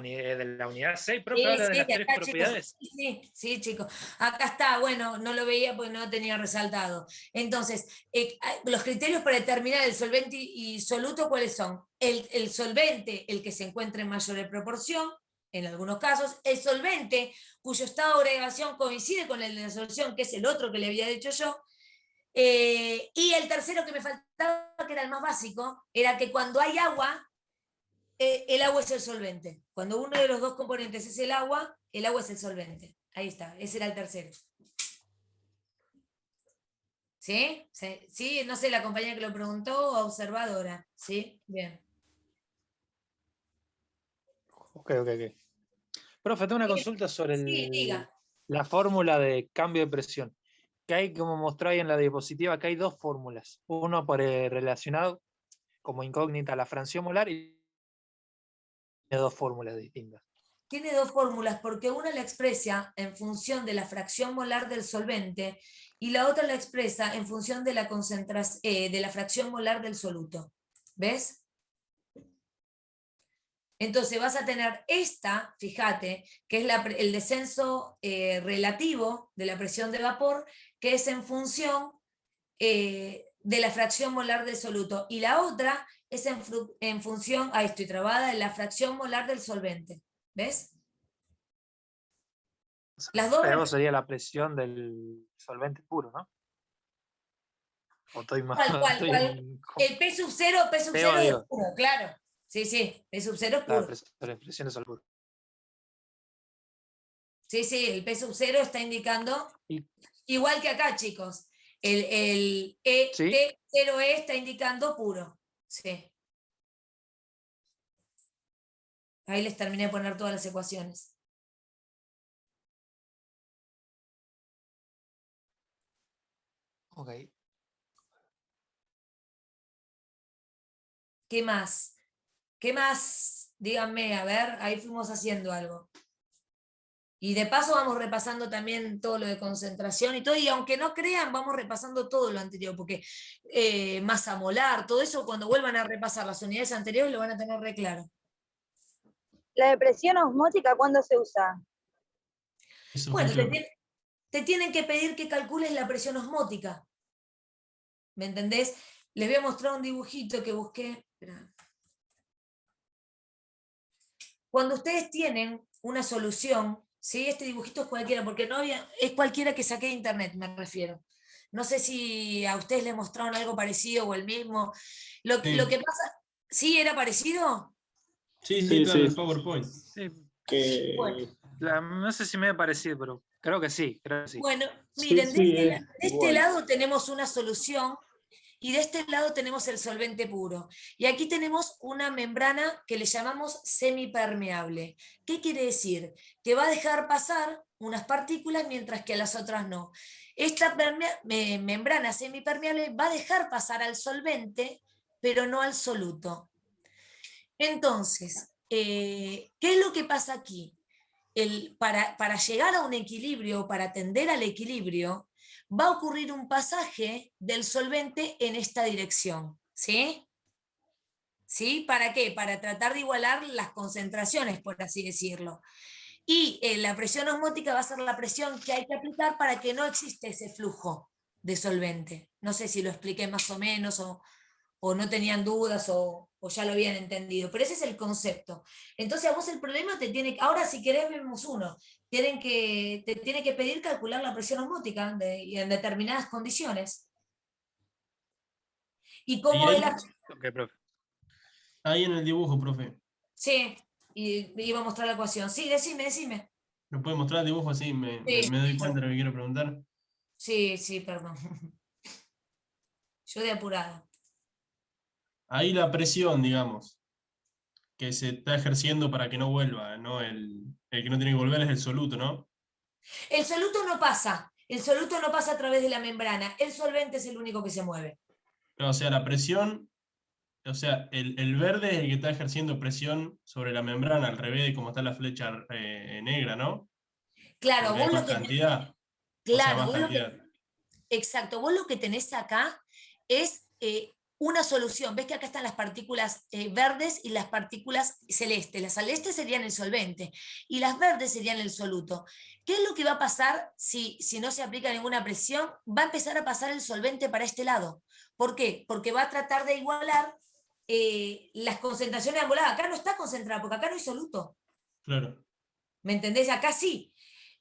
unidad 6, profe, habla de las 3 acá, propiedades. chicos, sí, chicos. Acá está, bueno, no lo veía porque no lo tenía resaltado. Entonces, los criterios para determinar el solvente y soluto, ¿cuáles son? El solvente, el que se encuentra en mayor proporción, en algunos casos, el solvente cuyo estado de agregación coincide con el de la solución, que es el otro que le había dicho yo. Y el tercero que me faltaba, que era el más básico, era que cuando hay agua, el agua es el solvente. Cuando uno de los dos componentes es el agua es el solvente. Ahí está, ese era el tercero. ¿Sí? ¿Sí? No sé, la compañera que lo preguntó o observadora. ¿Sí? Bien. Ok. Profe, tengo una consulta sobre Sí, diga. la fórmula de cambio de presión. Que hay, como mostró ahí en la diapositiva, que hay 2 fórmulas. Uno relacionado como incógnita a la fracción molar y tiene 2 fórmulas distintas. Tiene 2 fórmulas porque una la expresa en función de la fracción molar del solvente y la otra la expresa en función de la de la fracción molar del soluto. ¿Ves? Entonces vas a tener esta, fíjate, que es el descenso relativo de la presión de vapor, que es en función de la fracción molar del soluto. Y la otra es en función, ahí estoy trabada, de la fracción molar del solvente. ¿Ves? Las dos. Pero sería la presión del solvente puro, ¿no? O estoy más. El P sub 0 es puro, claro. Sí, P sub 0 es puro. La presión es puro. Sí, el P sub 0 está indicando, igual que acá, chicos, el ET0E está indicando puro. Sí. Ahí les terminé de poner todas las ecuaciones. Ok. ¿Qué más? ¿Qué más? Díganme, a ver, ahí fuimos haciendo algo. Y de paso vamos repasando también todo lo de concentración y todo, y aunque no crean, vamos repasando todo lo anterior, porque masa molar, todo eso, cuando vuelvan a repasar las unidades anteriores lo van a tener re claro. ¿La depresión osmótica cuándo se usa? Eso Bueno, justo. te tienen que pedir que calcules la presión osmótica. ¿Me entendés? Les voy a mostrar un dibujito que busqué. Esperá. Cuando ustedes tienen una solución, ¿sí? Este dibujito es cualquiera, porque no había, es cualquiera que saqué de internet, me refiero. No sé si a ustedes les mostraron algo parecido o el mismo. Lo Sí. que pasa, ¿sí era parecido? Sí, Sí, claro, sí. el PowerPoint. Sí, Que Bueno. no sé si me ha parecido, pero creo que sí, creo que sí. Bueno, sí, miren, sí, de es este igual. lado tenemos una solución y de este lado tenemos el solvente puro. Y aquí tenemos una membrana que le llamamos semipermeable. ¿Qué quiere decir? Que va a dejar pasar unas partículas mientras que a las otras no. Esta membrana semipermeable va a dejar pasar al solvente, pero no al soluto. Entonces, ¿qué es lo que pasa aquí? Para llegar a un equilibrio, para tender al equilibrio, va a ocurrir un pasaje del solvente en esta dirección. ¿Sí? ¿Sí? ¿Para qué? Para tratar de igualar las concentraciones, por así decirlo. Y la presión osmótica va a ser la presión que hay que aplicar para que no exista ese flujo de solvente. No sé si lo expliqué más o menos o no tenían dudas o ya lo habían entendido, pero ese es el concepto. Entonces a vos el problema te tiene, ahora si querés vemos uno, te tiene que pedir calcular la presión osmótica y en determinadas condiciones. Y Y cómo ahí, es la... Ok, profe. ahí en el dibujo, profe. Sí, y iba a mostrar la ecuación. Sí, decime. ¿Me puede mostrar el dibujo así? Sí, Me doy cuenta de lo que quiero preguntar. sí, perdón. Yo de apurada. Ahí la presión, digamos, que se está ejerciendo para que no vuelva, ¿no? El que no tiene que volver es el soluto, ¿no? El soluto no pasa a través de la membrana, el solvente es el único que se mueve. O sea, la presión, o sea, el verde es el que está ejerciendo presión sobre la membrana, al revés de cómo está la flecha negra, ¿no? Claro, Porque hay vos lo más que... cantidad. O sea, Claro, más cantidad. exacto, vos lo que tenés acá es una solución. Ves que acá están las partículas verdes y las partículas celestes. Las celestes serían el solvente y las verdes serían el soluto. ¿Qué es lo que va a pasar si no se aplica ninguna presión? Va a empezar a pasar el solvente para este lado. ¿Por qué? Porque va a tratar de igualar las concentraciones ambuladas. Acá no está concentrada porque acá no hay soluto. Claro. ¿Me entendés? Acá sí.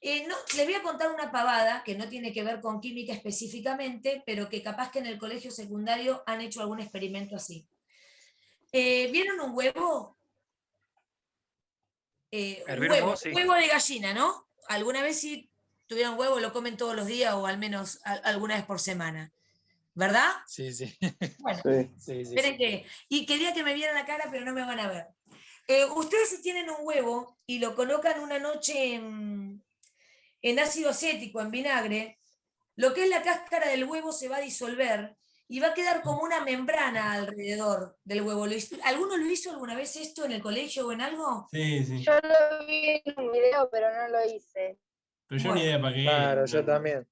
No, les voy a contar una pavada que no tiene que ver con química específicamente, pero que capaz que en el colegio secundario han hecho algún experimento así. ¿Vieron un huevo? ¿Hervir un huevo? Sí. Huevo de gallina, ¿no? ¿Alguna vez si tuvieron huevo lo comen todos los días o al menos alguna vez por semana? ¿Verdad? Sí. Bueno, Sí. esperen que... Y quería que me vieran la cara, pero no me van a ver. Ustedes si tienen un huevo y lo colocan una noche en ácido acético, en vinagre, lo que es la cáscara del huevo se va a disolver y va a quedar como una membrana alrededor del huevo. ¿Alguno lo hizo alguna vez esto en el colegio o en algo? Sí. Yo lo vi en un video, pero no lo hice. Pero yo Bueno. ni idea para qué. Claro, yo No. también.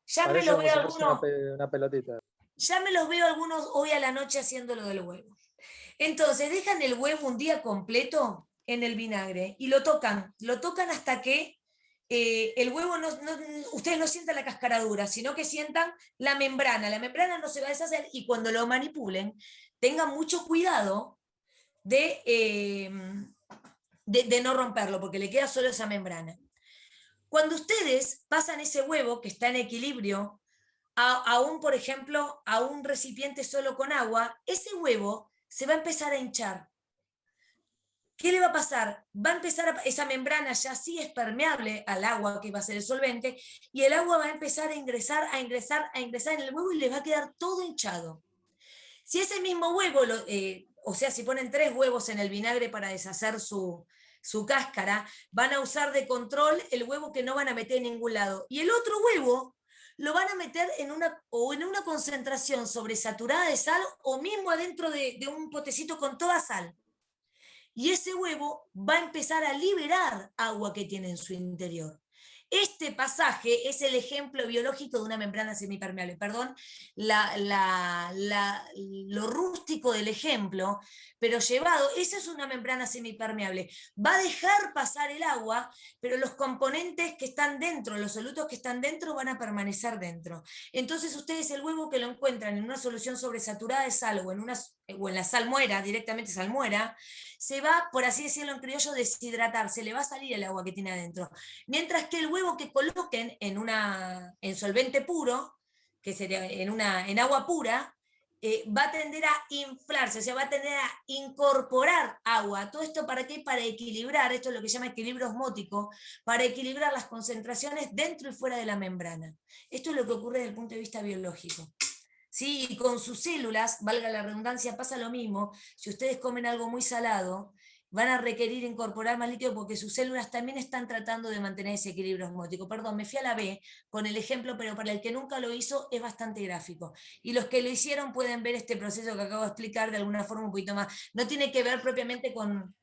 Ya me Parece los como veo si fuese algunos, una pelotita. ya me los veo algunos hoy a la noche haciendo lo del huevo. Entonces dejan el huevo un día completo en el vinagre y lo tocan hasta que el huevo ustedes no sientan la cascaradura, sino que sientan la membrana. La membrana no se va a deshacer y cuando lo manipulen, tengan mucho cuidado de no romperlo, porque le queda solo esa membrana. Cuando ustedes pasan ese huevo que está en equilibrio por ejemplo, a un recipiente solo con agua, ese huevo se va a empezar a hinchar. ¿Qué le va a pasar? Va a empezar esa membrana ya sí es permeable al agua, que va a ser el solvente, y el agua va a empezar a ingresar en el huevo y le va a quedar todo hinchado. Si ese mismo huevo, o sea, si ponen 3 huevos en el vinagre para deshacer su cáscara, van a usar de control el huevo que no van a meter en ningún lado. Y el otro huevo lo van a meter en una concentración sobresaturada de sal o mismo adentro de un potecito con toda sal. y ese huevo va a empezar a liberar agua que tiene en su interior. Este pasaje es el ejemplo biológico de una membrana semipermeable. Perdón lo rústico del ejemplo, pero llevado, esa es una membrana semipermeable. Va a dejar pasar el agua, pero los componentes que están dentro, los solutos que están dentro, van a permanecer dentro. Entonces ustedes el huevo que lo encuentran en una solución sobresaturada de sal o en la salmuera, directamente salmuera, se va, por así decirlo en criollo, deshidratar, se le va a salir el agua que tiene adentro. Mientras que el huevo que coloquen en solvente puro, que sería en agua pura, va a tender a inflarse, o sea, va a tender a incorporar agua. ¿Todo esto para qué? Para equilibrar, esto es lo que se llama equilibrio osmótico, para equilibrar las concentraciones dentro y fuera de la membrana. Esto es lo que ocurre desde el punto de vista biológico. ¿Sí? Y con sus células, valga la redundancia, pasa lo mismo. Si ustedes comen algo muy salado, van a requerir incorporar más líquido porque sus células también están tratando de mantener ese equilibrio osmótico. Perdón, me fui a la B con el ejemplo, pero para el que nunca lo hizo es bastante gráfico. Y los que lo hicieron pueden ver este proceso que acabo de explicar de alguna forma un poquito más. No tiene que ver propiamente con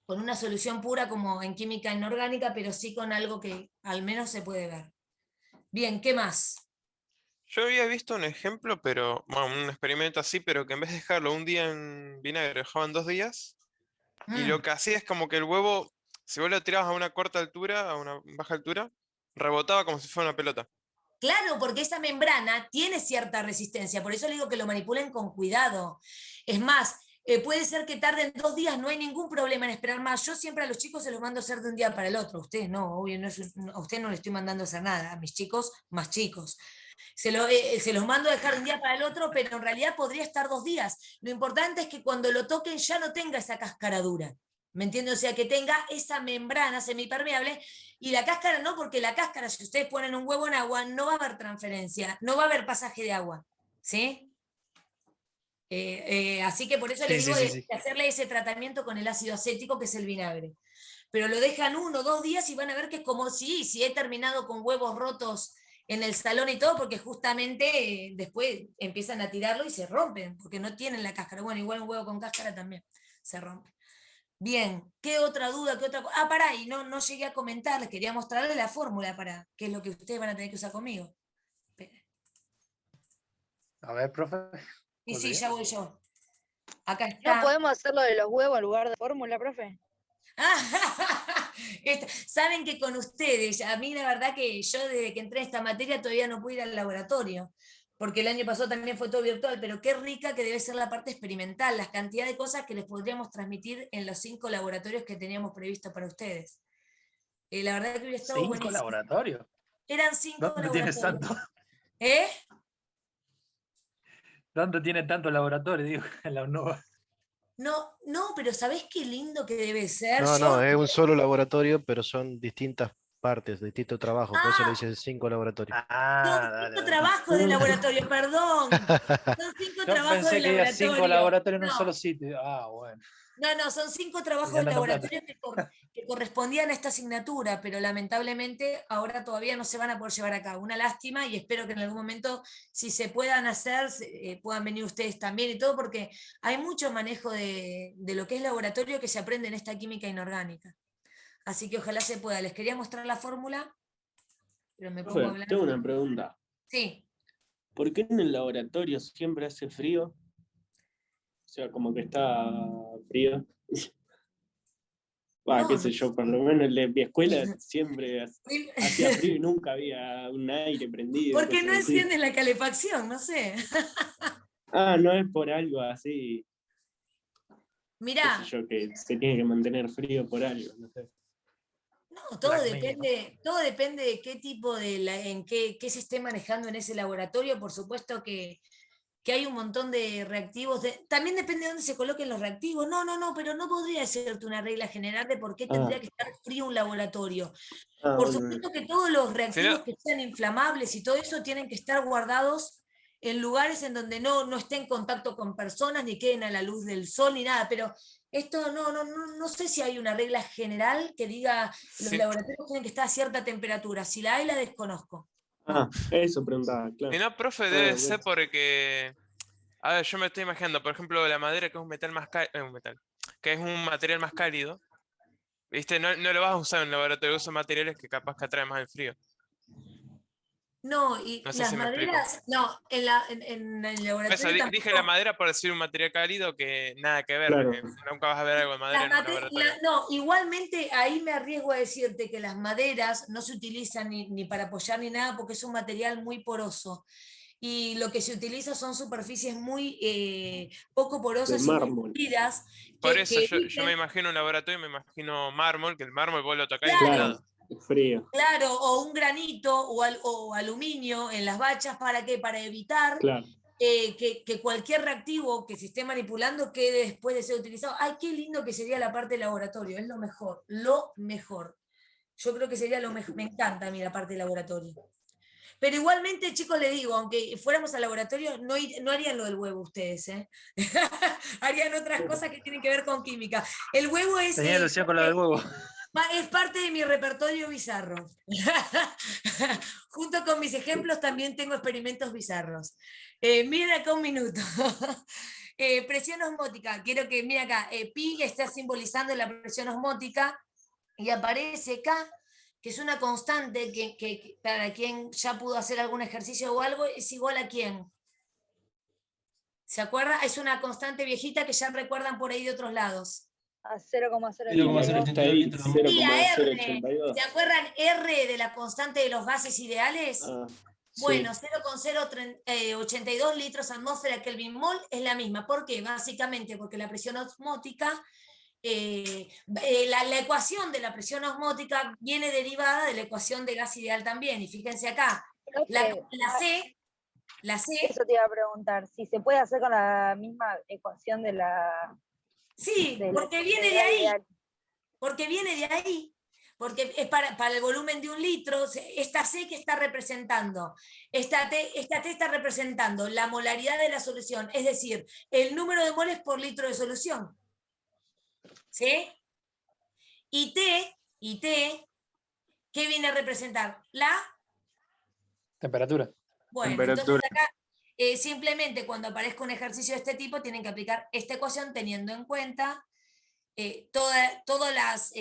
una solución pura como en química inorgánica, pero sí con algo que al menos se puede ver. Bien, ¿qué más? Yo había visto un ejemplo, pero, bueno, un experimento así, pero que en vez de dejarlo un día en vinagre, lo dejaban 2 días. Y lo que hacía es como que el huevo, si vos lo tirabas a una corta altura, a una baja altura, rebotaba como si fuera una pelota. Claro, porque esa membrana tiene cierta resistencia, por eso le digo que lo manipulen con cuidado. Es más, puede ser que tarden 2 días, no hay ningún problema en esperar más. Yo siempre a los chicos se los mando a hacer de un día para el otro. Ustedes no, obvio, a usted no le estoy mandando a hacer nada, a mis chicos más chicos. Se los mando a dejar de un día para el otro, pero en realidad podría estar 2 días. Lo importante es que cuando lo toquen ya no tenga esa cáscara dura. ¿Me entiende? O sea, que tenga esa membrana semipermeable y la cáscara no, porque la cáscara, si ustedes ponen un huevo en agua, no va a haber transferencia, no va a haber pasaje de agua. ¿Sí? Así que por eso les digo de hacerle ese tratamiento con el ácido acético, que es el vinagre. Pero lo dejan 1 o 2 días y van a ver que es como si he terminado con huevos rotos en el salón y todo, porque justamente después empiezan a tirarlo y se rompen, porque no tienen la cáscara. Bueno, igual un huevo con cáscara también se rompe. Bien, ¿qué otra duda? ¿Qué otra cosa? Ah, pará, y no llegué a comentar, les quería mostrarles la fórmula para qué es lo que ustedes van a tener que usar conmigo. Espera. A ver, profe. Y sí, ya voy yo. Acá está. ¿No podemos hacerlo de los huevos en lugar de fórmula, profe? Saben que con ustedes, a mí la verdad que yo desde que entré en esta materia todavía no pude ir al laboratorio, porque el año pasado también fue todo virtual, pero qué rica que debe ser la parte experimental, las cantidades de cosas que les podríamos transmitir en los 5 laboratorios que teníamos previsto para ustedes. La verdad que hubiera estado 5 buenísimo. laboratorios. Eran 5 ¿Dónde laboratorios. tienes tanto? ¿Eh? ¿Dónde tiene tanto laboratorio? Digo, en la UNOVA. No, pero ¿sabés qué lindo que debe ser? No, es un solo laboratorio, pero son distintas partes, distintos trabajos, por eso le dicen 5 laboratorios. Son 5 trabajos de laboratorio, perdón. Son 5 Yo trabajos pensé de que había 5 laboratorio. laboratorios en un No. solo sitio. Ah, bueno. No, son 5 trabajos de Ganando plata. laboratorio que correspondían a esta asignatura, pero lamentablemente ahora todavía no se van a poder llevar a cabo. Una lástima y espero que en algún momento, si se puedan hacer, puedan venir ustedes también y todo, porque hay mucho manejo de lo que es laboratorio que se aprende en esta química inorgánica. Así que ojalá se pueda. Les quería mostrar la fórmula, pero me pongo a hablar. Tengo una pregunta. Sí. ¿Por qué en el laboratorio siempre hace frío? O sea, como que está frío. Qué sé yo, por lo menos en mi escuela siempre hacía frío y nunca había un aire prendido. Porque no cosas así. encienden la calefacción, no sé. No es por algo así. Mirá. Qué sé yo, que se tiene que mantener frío por algo, no sé. No, todo depende de qué tipo en qué se esté manejando en ese laboratorio. Por supuesto que hay un montón de reactivos. También depende de dónde se coloquen los reactivos. No, pero no podría decirte una regla general de por qué tendría que estar frío un laboratorio. Por supuesto que todos los reactivos que sean inflamables y todo eso tienen que estar guardados en lugares en donde no esté en contacto con personas, ni queden a la luz del sol, ni nada, pero esto no sé si hay una regla general que diga los laboratorios tienen que estar a cierta temperatura. Si la hay, la desconozco. Eso preguntaba, claro. Y no, profe, debe ser porque... A ver, yo me estoy imaginando, por ejemplo, la madera, que es un metal más cálido, que que es un material más cálido, ¿viste? No, no lo vas a usar en el laboratorio, usas materiales que capaz que atraen más el frío. No, y No sé las si me explico. maderas, no, en el Eso, laboratorio dije la tampoco. madera por decir un material cálido que nada que ver, Claro. que nunca vas a ver algo de madera en un laboratorio. No, igualmente ahí me arriesgo a decirte que las maderas no se utilizan ni para apoyar ni nada porque es un material muy poroso. Y lo que se utiliza son superficies muy poco De porosas y muy mármol. fluidas Por que, eso que yo me eviten- imagino un laboratorio, me imagino mármol, que el mármol vos lo tocás y Claro. es Claro, helado. frío. Claro, o un granito o aluminio en las bachas, ¿para qué? Para evitar Claro. que cualquier reactivo que se esté manipulando quede después de ser utilizado. Ay, qué lindo que sería la parte de laboratorio, es lo mejor, lo mejor. Yo creo que sería lo mejor, me encanta a mí la parte de laboratorio. Pero igualmente, chicos, les digo, aunque fuéramos al laboratorio, no harían lo del huevo ustedes, ¿eh? Harían otras cosas que tienen que ver con química. El huevo es... Tenía ilusión con lo del huevo. Es parte de mi repertorio bizarro. Junto con mis ejemplos también tengo experimentos bizarros. Miren acá un minuto. Presión osmótica. Quiero que, mira acá, pi está simbolizando la presión osmótica y aparece acá, que es una constante que para quien ya pudo hacer algún ejercicio o algo, es igual a quién. ¿Se acuerda? Es una constante viejita que ya recuerdan por ahí de otros lados. A 0,082. 0,082 litros de Y la R, 0,082. ¿se acuerdan R de la constante de los gases ideales? Ah, Bueno, sí. 0,082 litros atmósfera Kelvin mol es la misma. ¿Por qué? Básicamente porque la presión osmótica, la ecuación de la presión osmótica viene derivada de la ecuación de gas ideal también. Y fíjense acá, la C, Eso te iba a preguntar, si se puede hacer con la misma ecuación de la... sí, porque viene de ahí. Porque viene de ahí, porque es para el volumen de un litro, esta C que está representando, esta T está representando la molaridad de la solución, es decir, el número de moles por litro de solución. ¿Sí? Y T, ¿qué viene a representar? La... Temperatura. Bueno, Temperatura. entonces acá simplemente cuando aparezca un ejercicio de este tipo tienen que aplicar esta ecuación teniendo en cuenta todas las,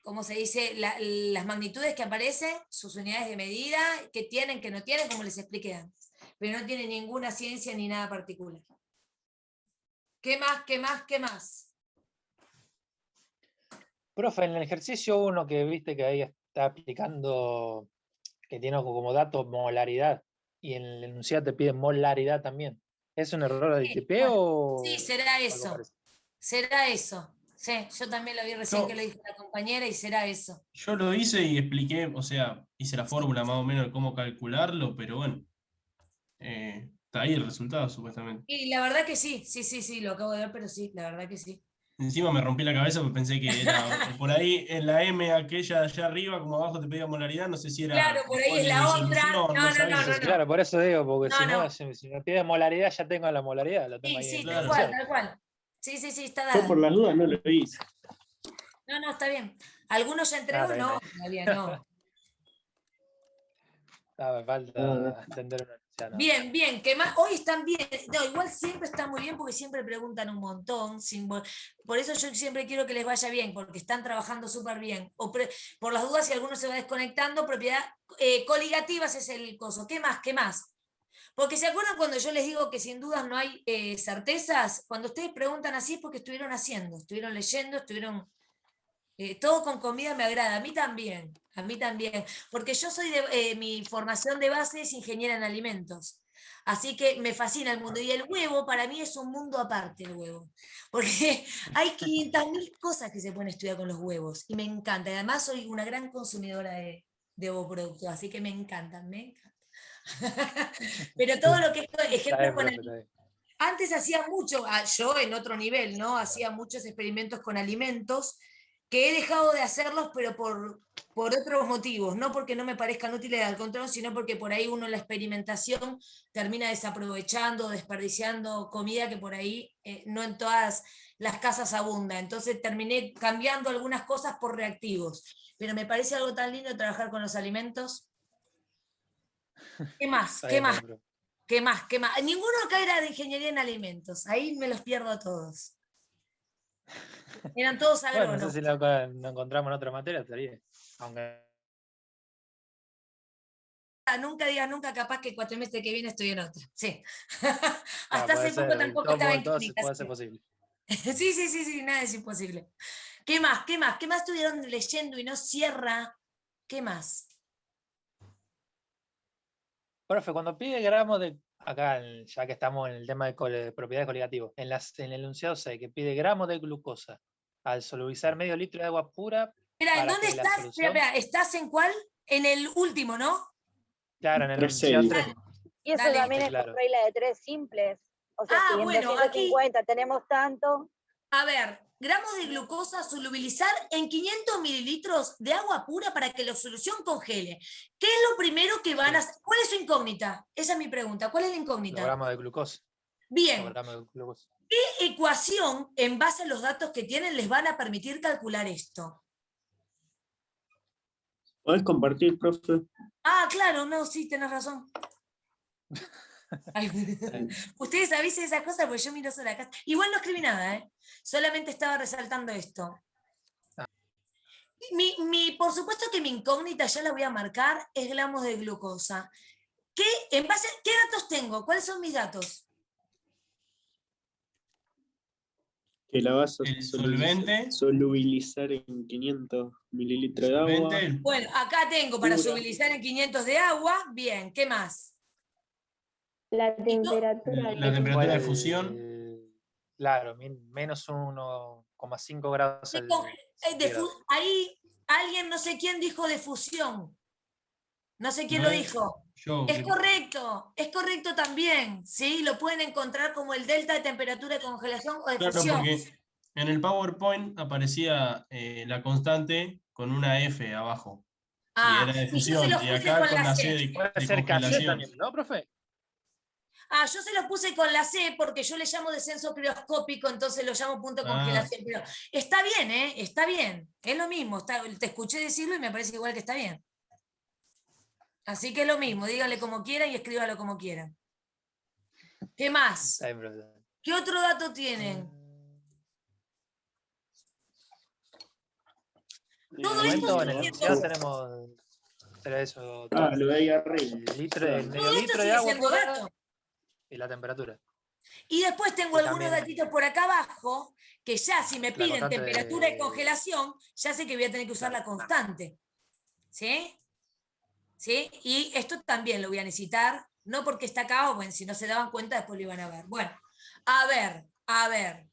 ¿cómo se dice? Las magnitudes que aparecen, sus unidades de medida, que tienen, que no tienen, como les expliqué antes. Pero no tiene ninguna ciencia ni nada particular. ¿Qué más? ¿Qué más? ¿Qué más? Profe, en el ejercicio 1 que viste que ahí está aplicando, que tiene como dato molaridad, y en el enunciado te piden molaridad también. ¿Es un error de ITP Bueno, o...? sí, será algo eso. parecido? Será eso. Sí, yo también lo vi recién Yo- que lo dijo la compañera y será eso. Yo lo hice y expliqué, o sea, hice la fórmula más o menos de cómo calcularlo, pero bueno, está ahí el resultado supuestamente. Y la verdad que sí, lo acabo de ver, pero sí, la verdad que sí. Encima me rompí la cabeza porque pensé que era o por ahí en la M aquella de allá arriba, como abajo te pedía molaridad, no sé si era Claro, por ahí es la disolución, otra. No, sabía. no. Claro, por eso digo, porque No, si no, no. si me pide molaridad, ya tengo la molaridad, la tengo Sí, ahí. sí, Claro. tal cual. Sí, está Yo dado. por las dudas no lo hice. No, está bien. ¿Algunos ya entregó? Claro, No, bien. todavía no. Me falta entender una noticia, no. Bien, que más, hoy están bien. No, igual siempre está muy bien porque siempre preguntan un montón. Por eso yo siempre quiero que les vaya bien, porque están trabajando súper bien. Por las dudas, si alguno se va desconectando, propiedad coligativas es el coso. ¿Qué más? ¿Qué más? Porque ¿se acuerdan cuando yo les digo que sin dudas no hay certezas? Cuando ustedes preguntan así es porque estuvieron haciendo, estuvieron leyendo, estuvieron... todo con comida me agrada, a mí también, porque yo soy mi formación de base es ingeniera en alimentos, así que me fascina el mundo, y el huevo para mí es un mundo aparte el huevo, porque hay 500.000 cosas que se pueden estudiar con los huevos, y me encanta, y además soy una gran consumidora de ovoproductos, así que me encantan. Pero todo lo que es ejemplos con antes hacía mucho, yo en otro nivel, ¿no? Hacía muchos experimentos con alimentos que he dejado de hacerlos, pero por otros motivos, no porque no me parezcan útiles al contrario, sino porque por ahí uno en la experimentación termina desaprovechando, desperdiciando comida que por ahí no en todas las casas abunda. Entonces terminé cambiando algunas cosas por reactivos. Pero me parece algo tan lindo trabajar con los alimentos. ¿Qué más? ¿Qué más? ¿Qué más? ¿Qué más? Ninguno acá era de ingeniería en alimentos. Ahí me los pierdo a todos. Eran todos Bueno, no agrónomos. sé si lo encontramos en otra materia, estaría. Aunque Nunca digas nunca, capaz que 4 meses que viene estoy en otra. Sí. Hasta puede hace poco ser, tampoco todo, estaba en todo química. puede ser posible. Sí, nada es imposible. ¿Qué más? ¿Qué más? ¿Qué más estuvieron leyendo y no cierra? ¿Qué más? Profe, cuando pide gramos de, acá, ya que estamos en el tema de propiedades coligativas, en el enunciado 6, que pide gramos de glucosa al solubilizar medio litro de agua pura Espera, ¿en para dónde que la estás? solución, Espera, ¿estás en cuál? En el último, ¿no? claro, en el 3.6 enunciado dice. 3, Y eso Dale. también es claro. por regla de 3 simples. O sea, si en Bueno, aquí, 250 tenemos tanto, a ver, gramos de glucosa a solubilizar en 500 mililitros de agua pura para que la solución congele. ¿Qué es lo primero que van a hacer? ¿Cuál es su incógnita? Esa es mi pregunta. ¿Cuál es la los incógnita? gramos de glucosa. Bien. Los gramos de glucosa. ¿Qué ecuación, en base a los datos que tienen, les van a permitir calcular esto? ¿Podés compartir, profe? Ah, claro, no, sí, tenés razón. Ay, ustedes avisen esas cosas porque yo miro sola acá. Igual no escribí nada, ¿eh? Solamente estaba resaltando esto. Por supuesto que mi incógnita, ya la voy a marcar, es gramos de glucosa. ¿Qué datos tengo? ¿Cuáles son mis datos? Que la vas a El solvente. solubilizar en 500 mililitros de agua. Solvente, Bueno, acá tengo para Pura. solubilizar en 500 de agua. Bien, ¿qué más? La temperatura. la temperatura de fusión. Claro, menos 1,5 grados centígrados. Ahí alguien, no sé quién, dijo de fusión. No sé quién No lo es dijo. yo. Es correcto también, ¿sí? Lo pueden encontrar como el delta de temperatura de congelación o de Claro, fusión. porque en el PowerPoint aparecía la constante con una F abajo. Y era de Y yo se fusión. los Y puse acá con con la la C. C de Puede ser cassette congelación. también, ¿no, profe? Yo se los puse con la C porque yo le llamo descenso crioscópico, entonces lo llamo punto de congelación. Pero está bien, ¿eh? Está bien. Es lo mismo. Te escuché decirlo y me parece igual que está bien. Así que es lo mismo. Díganle como quieran y escríbalo como quieran. ¿Qué más? Está bien, profe. ¿Qué otro dato tienen? Todo De esto momento en el sigue enunciado siendo- tenemos eso. Lo de ahí arriba. Medio todo esto litro de sigue agua siendo pura dato. y la temperatura. Y después tengo Y algunos también datitos por acá abajo, que ya si me la piden constante temperatura de de- congelación, ya sé que voy a tener que usar la constante. ¿Sí? ¿Sí? Y esto también lo voy a necesitar, no porque está acá, o bueno, si no se daban cuenta, después lo iban a ver. Bueno, a ver.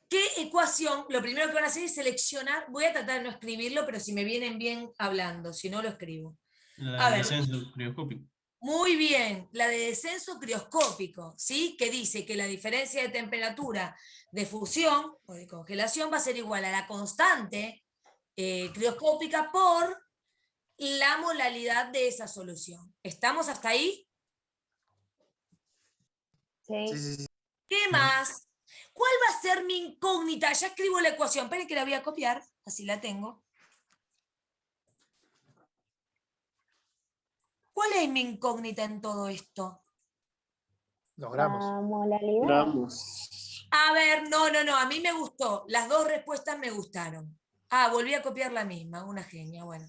¿Qué ecuación? Lo primero que van a hacer es seleccionar, voy a tratar de no escribirlo, pero si me vienen bien hablando, si no lo escribo. A La ver. descenso crioscópico. Muy bien, la de descenso crioscópico, ¿sí? Que dice que la diferencia de temperatura de fusión o de congelación va a ser igual a la constante crioscópica por la molalidad de esa solución. ¿Estamos hasta ahí? Sí. ¿Qué más? ¿Cuál va a ser mi incógnita? Ya escribo la ecuación, esperen que la voy a copiar, así la tengo. ¿Cuál es mi incógnita en todo esto? Los gramos. La molalidad. Gramos. A ver, no, a mí me gustó. Las dos respuestas me gustaron. Volví a copiar la misma, una genia, bueno.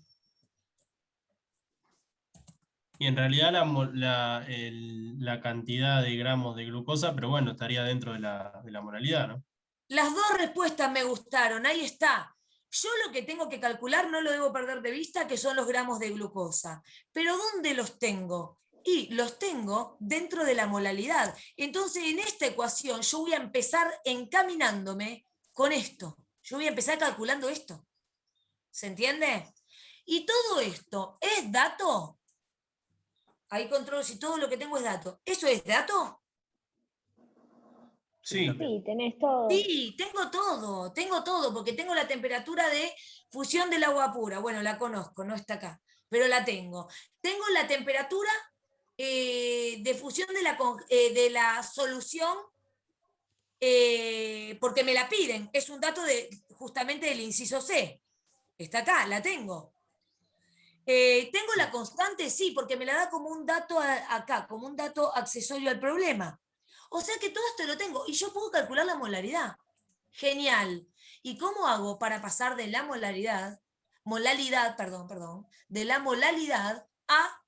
Y en realidad la cantidad de gramos de glucosa, pero bueno, estaría dentro de la moralidad, ¿no? Las dos respuestas me gustaron, ahí está. Yo lo que tengo que calcular, no lo debo perder de vista, que son los gramos de glucosa. Pero ¿dónde los tengo? Y los tengo dentro de la molalidad. Entonces, en esta ecuación, yo voy a empezar encaminándome con esto. Yo voy a empezar calculando esto. ¿Se entiende? Y todo esto es dato. Ahí controlo si todo lo que tengo es dato. ¿Eso es dato? Sí. Sí, tenés todo. Sí, tengo todo, porque tengo la temperatura de fusión del agua pura. Bueno, la conozco, no está acá, pero la tengo. Tengo la temperatura de fusión de la solución, porque me la piden. Es un dato justamente del inciso C. Está acá, la tengo. ¿Tengo la constante? Sí, porque me la da como un dato acá, como un dato accesorio al problema. O sea que todo esto lo tengo y yo puedo calcular la molaridad. Genial. ¿Y cómo hago para pasar de la molalidad, de la molalidad a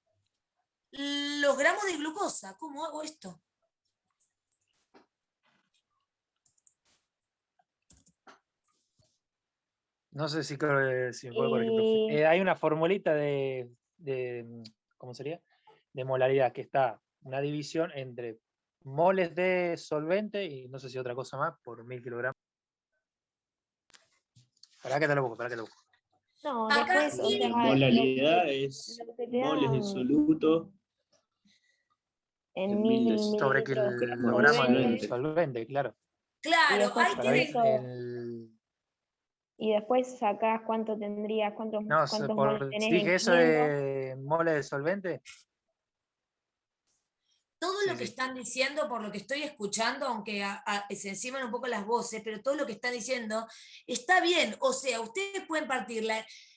los gramos de glucosa? ¿Cómo hago esto? No sé si creo si me puedo corregir, profe. Hay una formulita ¿cómo sería? De molaridad, que está una división entre moles de solvente y no sé si otra cosa más por 1000 kilogramos. Pará que te lo busco, No, Acá después, o sí. sea, Molaridad es lo que te moles de dan soluto en en 1000 Sobre mililitros de kilogramos de solvente, solvente, claro. y Claro, después ahí Para ver tienen. y después sacás cuánto tendrías, cuántos No, moles tenés en dije eso 500. de mole de solvente. Todo Sí, lo que sí. están diciendo, por lo que estoy escuchando, aunque se enciman un poco las voces, pero todo lo que están diciendo está bien. O sea, ustedes pueden partir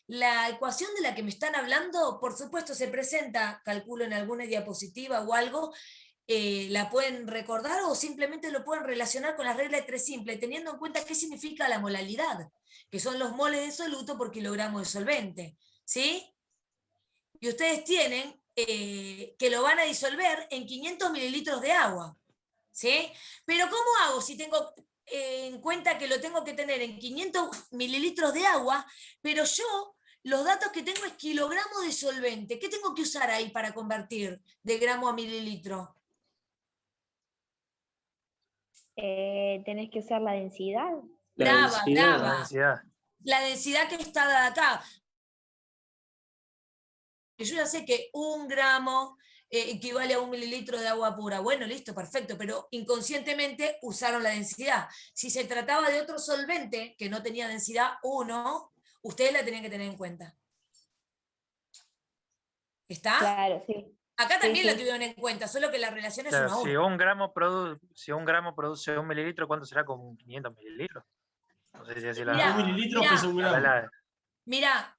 la ecuación de la que me están hablando, por supuesto se presenta, calculo en alguna diapositiva o algo, la pueden recordar o simplemente lo pueden relacionar con la regla de 3 simple, teniendo en cuenta qué significa la molalidad, que son los moles de soluto por kilogramo de solvente. ¿Sí? Y ustedes tienen que lo van a disolver en 500 mililitros de agua. ¿Sí? Pero ¿cómo hago si tengo en cuenta que lo tengo que tener en 500 mililitros de agua, pero yo los datos que tengo es kilogramo de solvente? ¿Qué tengo que usar ahí para convertir de gramo a mililitro? Tenés que usar la densidad. La densidad. La densidad. La densidad que está dada acá. Yo ya sé que 1 gramo equivale a 1 mililitro de agua pura. Bueno, listo, perfecto, pero inconscientemente usaron la densidad. Si se trataba de otro solvente que no tenía densidad 1, ustedes la tenían que tener en cuenta. ¿Está? Claro, sí. Acá Sí, también la sí. tuvieron en cuenta, solo que la relación es Claro, 1 a 1. si un gramo produce 1 mililitro, ¿cuánto será con 500 mililitros? No sé si así Mirá, Un mililitro pesa 1 gramo. Mirá,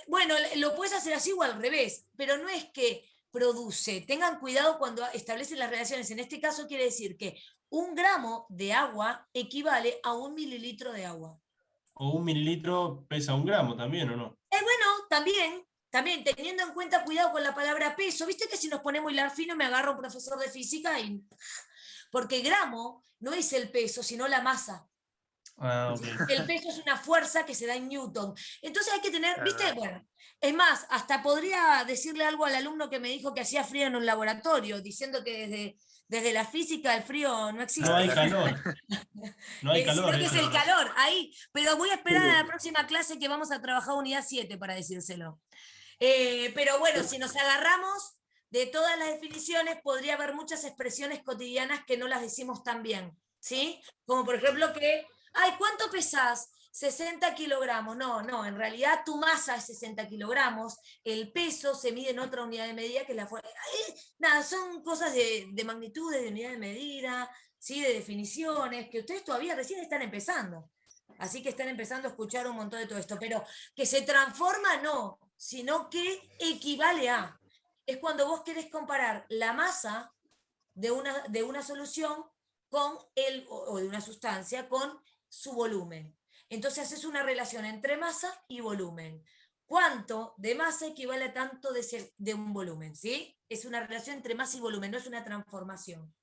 bueno, lo puedes hacer así o al revés, pero no es que produce. Tengan cuidado cuando establecen las relaciones. En este caso quiere decir que 1 gramo de agua equivale a 1 mililitro de agua. O 1 mililitro pesa 1 gramo también, ¿o no? Bueno, también teniendo en cuenta, cuidado con la palabra peso. Viste que si nos ponemos hilar fino me agarra un profesor de física porque gramo no es el peso, sino la masa. Ah, ok. El peso es una fuerza que se da en Newton. Entonces hay que tener, ¿viste? Bueno, es más, hasta podría decirle algo al alumno que me dijo que hacía frío en un laboratorio, diciendo que desde la física el frío no existe. No hay calor. No hay calor. Sino que es eso el es. calor, ahí. Pero voy a esperar a la próxima clase que vamos a trabajar unidad 7 para decírselo. Pero bueno, si nos agarramos de todas las definiciones, podría haber muchas expresiones cotidianas que no las decimos tan bien, ¿sí? Como por ejemplo que, ay, ¿cuánto pesás? 60 kilogramos. No, en realidad tu masa es 60 kilogramos, el peso se mide en otra unidad de medida que la fuerza. Nada, son cosas de magnitudes, de unidad de medida, ¿sí? De definiciones, que ustedes todavía recién están empezando. Así que están empezando a escuchar un montón de todo esto, pero que se transforma no, sino que equivale a. Es cuando vos querés comparar la masa de una solución con o de una sustancia con su volumen. Entonces haces una relación entre masa y volumen. ¿Cuánto de masa equivale a tanto de un volumen? ¿Sí? Es una relación entre masa y volumen, no es una transformación.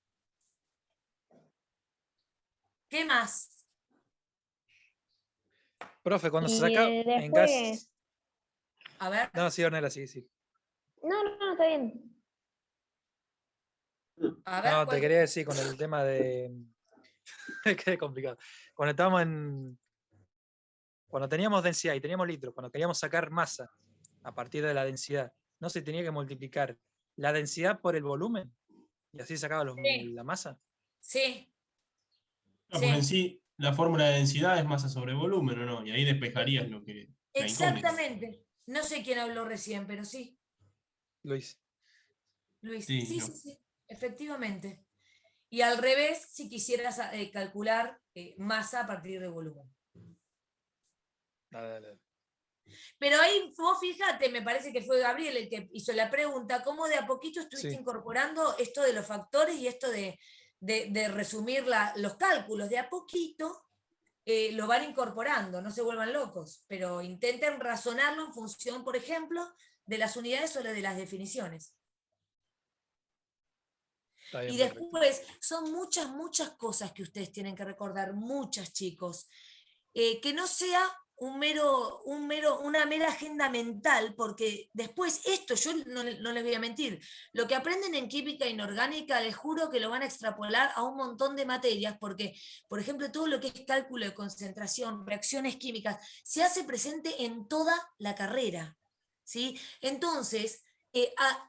¿Qué más? Profe, cuando se Y saca en después, gas. A ver. No, sí, Ornella, sí. no, está bien. A ver, No, te quería decir con el tema de. Qué complicado. Cuando teníamos densidad y teníamos litros, cuando queríamos sacar masa a partir de la densidad, ¿no se tenía que multiplicar la densidad por el volumen? Y así sacaba la masa. Sí. Porque en sí la fórmula de densidad es masa sobre volumen, ¿o no? Y ahí despejarías lo que. la incógnita. Exactamente. No sé quién habló recién, pero sí. Luis. Sí, yo. Sí, efectivamente. Y al revés, si quisieras calcular masa a partir de volumen. Dale. Pero ahí vos fíjate, me parece que fue Gabriel el que hizo la pregunta, cómo de a poquito estuviste incorporando esto de los factores y esto de resumir los cálculos. De a poquito lo van incorporando, no se vuelvan locos, pero intenten razonarlo en función, por ejemplo, de las unidades o de las definiciones. Está bien, Y perfecto. después, son muchas cosas que ustedes tienen que recordar, muchas, chicos. Que no sea una mera agenda mental, porque después esto, yo no les voy a mentir, lo que aprenden en química inorgánica, les juro que lo van a extrapolar a un montón de materias, porque, por ejemplo, todo lo que es cálculo de concentración, reacciones químicas, se hace presente en toda la carrera, ¿sí? Entonces,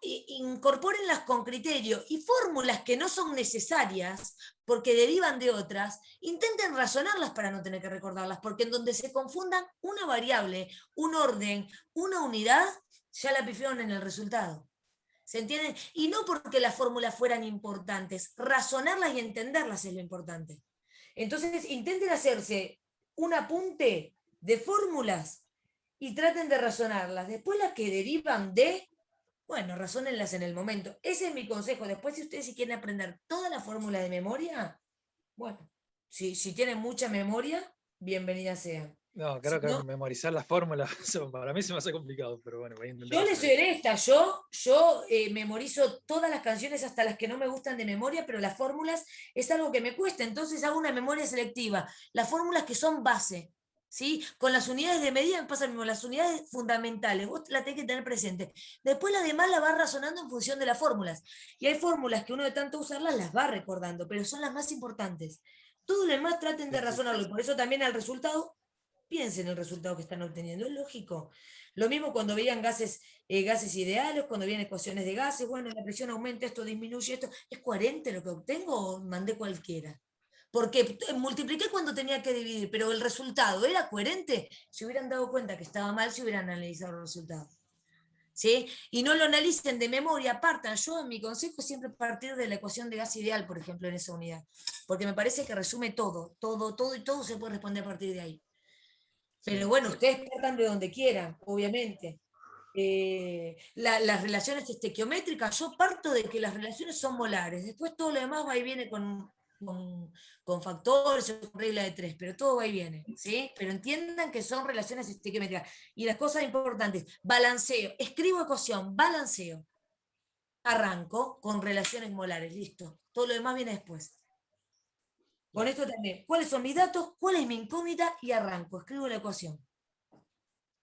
incorpórenlas con criterio y fórmulas que no son necesarias porque derivan de otras, intenten razonarlas para no tener que recordarlas, porque en donde se confundan una variable, un orden, una unidad, ya la pifiaron en el resultado. ¿Se entienden? Y no porque las fórmulas fueran importantes, razonarlas y entenderlas es lo importante. Entonces intenten hacerse un apunte de fórmulas y traten de razonarlas. Después las que derivan de, bueno, razónenlas en el momento. Ese es mi consejo. Después, si ustedes quieren aprender toda la fórmula de memoria, bueno, si tienen mucha memoria, bienvenida sea. No, Si creo que no, memorizar las fórmulas, para mí se me hace complicado, pero bueno, voy a intentar yo les hacer soy eso. honesta, yo memorizo todas las canciones hasta las que no me gustan de memoria, pero las fórmulas es algo que me cuesta, entonces hago una memoria selectiva. Las fórmulas que son base, ¿sí? Con las unidades de medida me pasa lo mismo, las unidades fundamentales, vos las tenés que tener presente. Después las demás las vas razonando en función de las fórmulas. Y hay fórmulas que uno de tanto usarlas las va recordando, pero son las más importantes. Todo lo demás traten de Sí, sí. razonarlo, y por eso también al resultado, piensen en el resultado que están obteniendo, es lógico. Lo mismo cuando veían gases ideales, cuando veían ecuaciones de gases, bueno, la presión aumenta, esto disminuye, esto, ¿es coherente lo que obtengo o mandé cualquiera? Porque multipliqué cuando tenía que dividir, pero el resultado era coherente. Si hubieran dado cuenta que estaba mal, si hubieran analizado el resultado. ¿Sí? Y no lo analicen de memoria, partan. Yo en mi consejo siempre partir de la ecuación de gas ideal, por ejemplo, en esa unidad. Porque me parece que resume todo y todo se puede responder a partir de ahí. Pero Sí, bueno, sí. ustedes partan de donde quieran, obviamente. Las relaciones estequiométricas, yo parto de que las relaciones son molares, después todo lo demás va y viene con factores, con regla de 3, pero todo va y viene, ¿sí? Pero entiendan que son relaciones estequiométricas. Y las cosas importantes, balanceo, escribo ecuación, balanceo, arranco con relaciones molares, listo. Todo lo demás viene después. Con esto también, ¿cuáles son mis datos? ¿Cuál es mi incógnita? Y arranco, escribo la ecuación.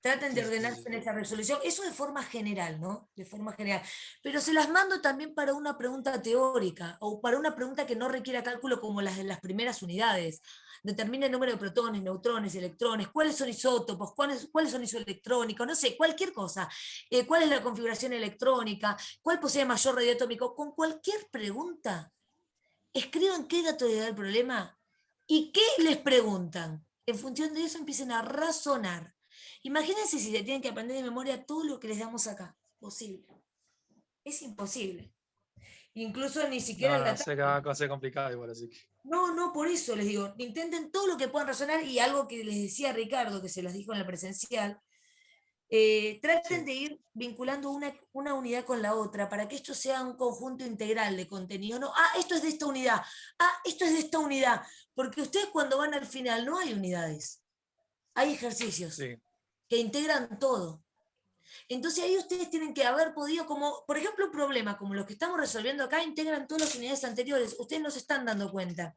Traten de Sí, sí, ordenarse sí. en esa resolución. Eso de forma general, ¿no? De forma general. Pero se las mando también para una pregunta teórica o para una pregunta que no requiera cálculo como las de las primeras unidades. Determina el número de protones, neutrones, electrones, cuáles son isótopos, cuáles son isoelectrónicos, no sé, cualquier cosa. ¿Cuál es la configuración electrónica? ¿Cuál posee mayor radio atómico? Con cualquier pregunta, escriban qué dato les da el problema y qué les preguntan. En función de eso empiecen a razonar. Imagínense si se tienen que aprender de memoria todo lo que les damos acá. Posible. Es imposible. Incluso ni siquiera No, el no, sé que dataje. va a ser complicado igual, así que. No, por eso les digo, intenten todo lo que puedan razonar y algo que les decía Ricardo, que se los dijo en la presencial, traten Sí. de ir vinculando una unidad con la otra para que esto sea un conjunto integral de contenido. No, esto es de esta unidad, esto es de esta unidad, porque ustedes cuando van al final no hay unidades, hay ejercicios Sí. que integran todo. Entonces ahí ustedes tienen que haber podido, como por ejemplo un problema como los que estamos resolviendo acá, integran todas las unidades anteriores, ustedes no se están dando cuenta,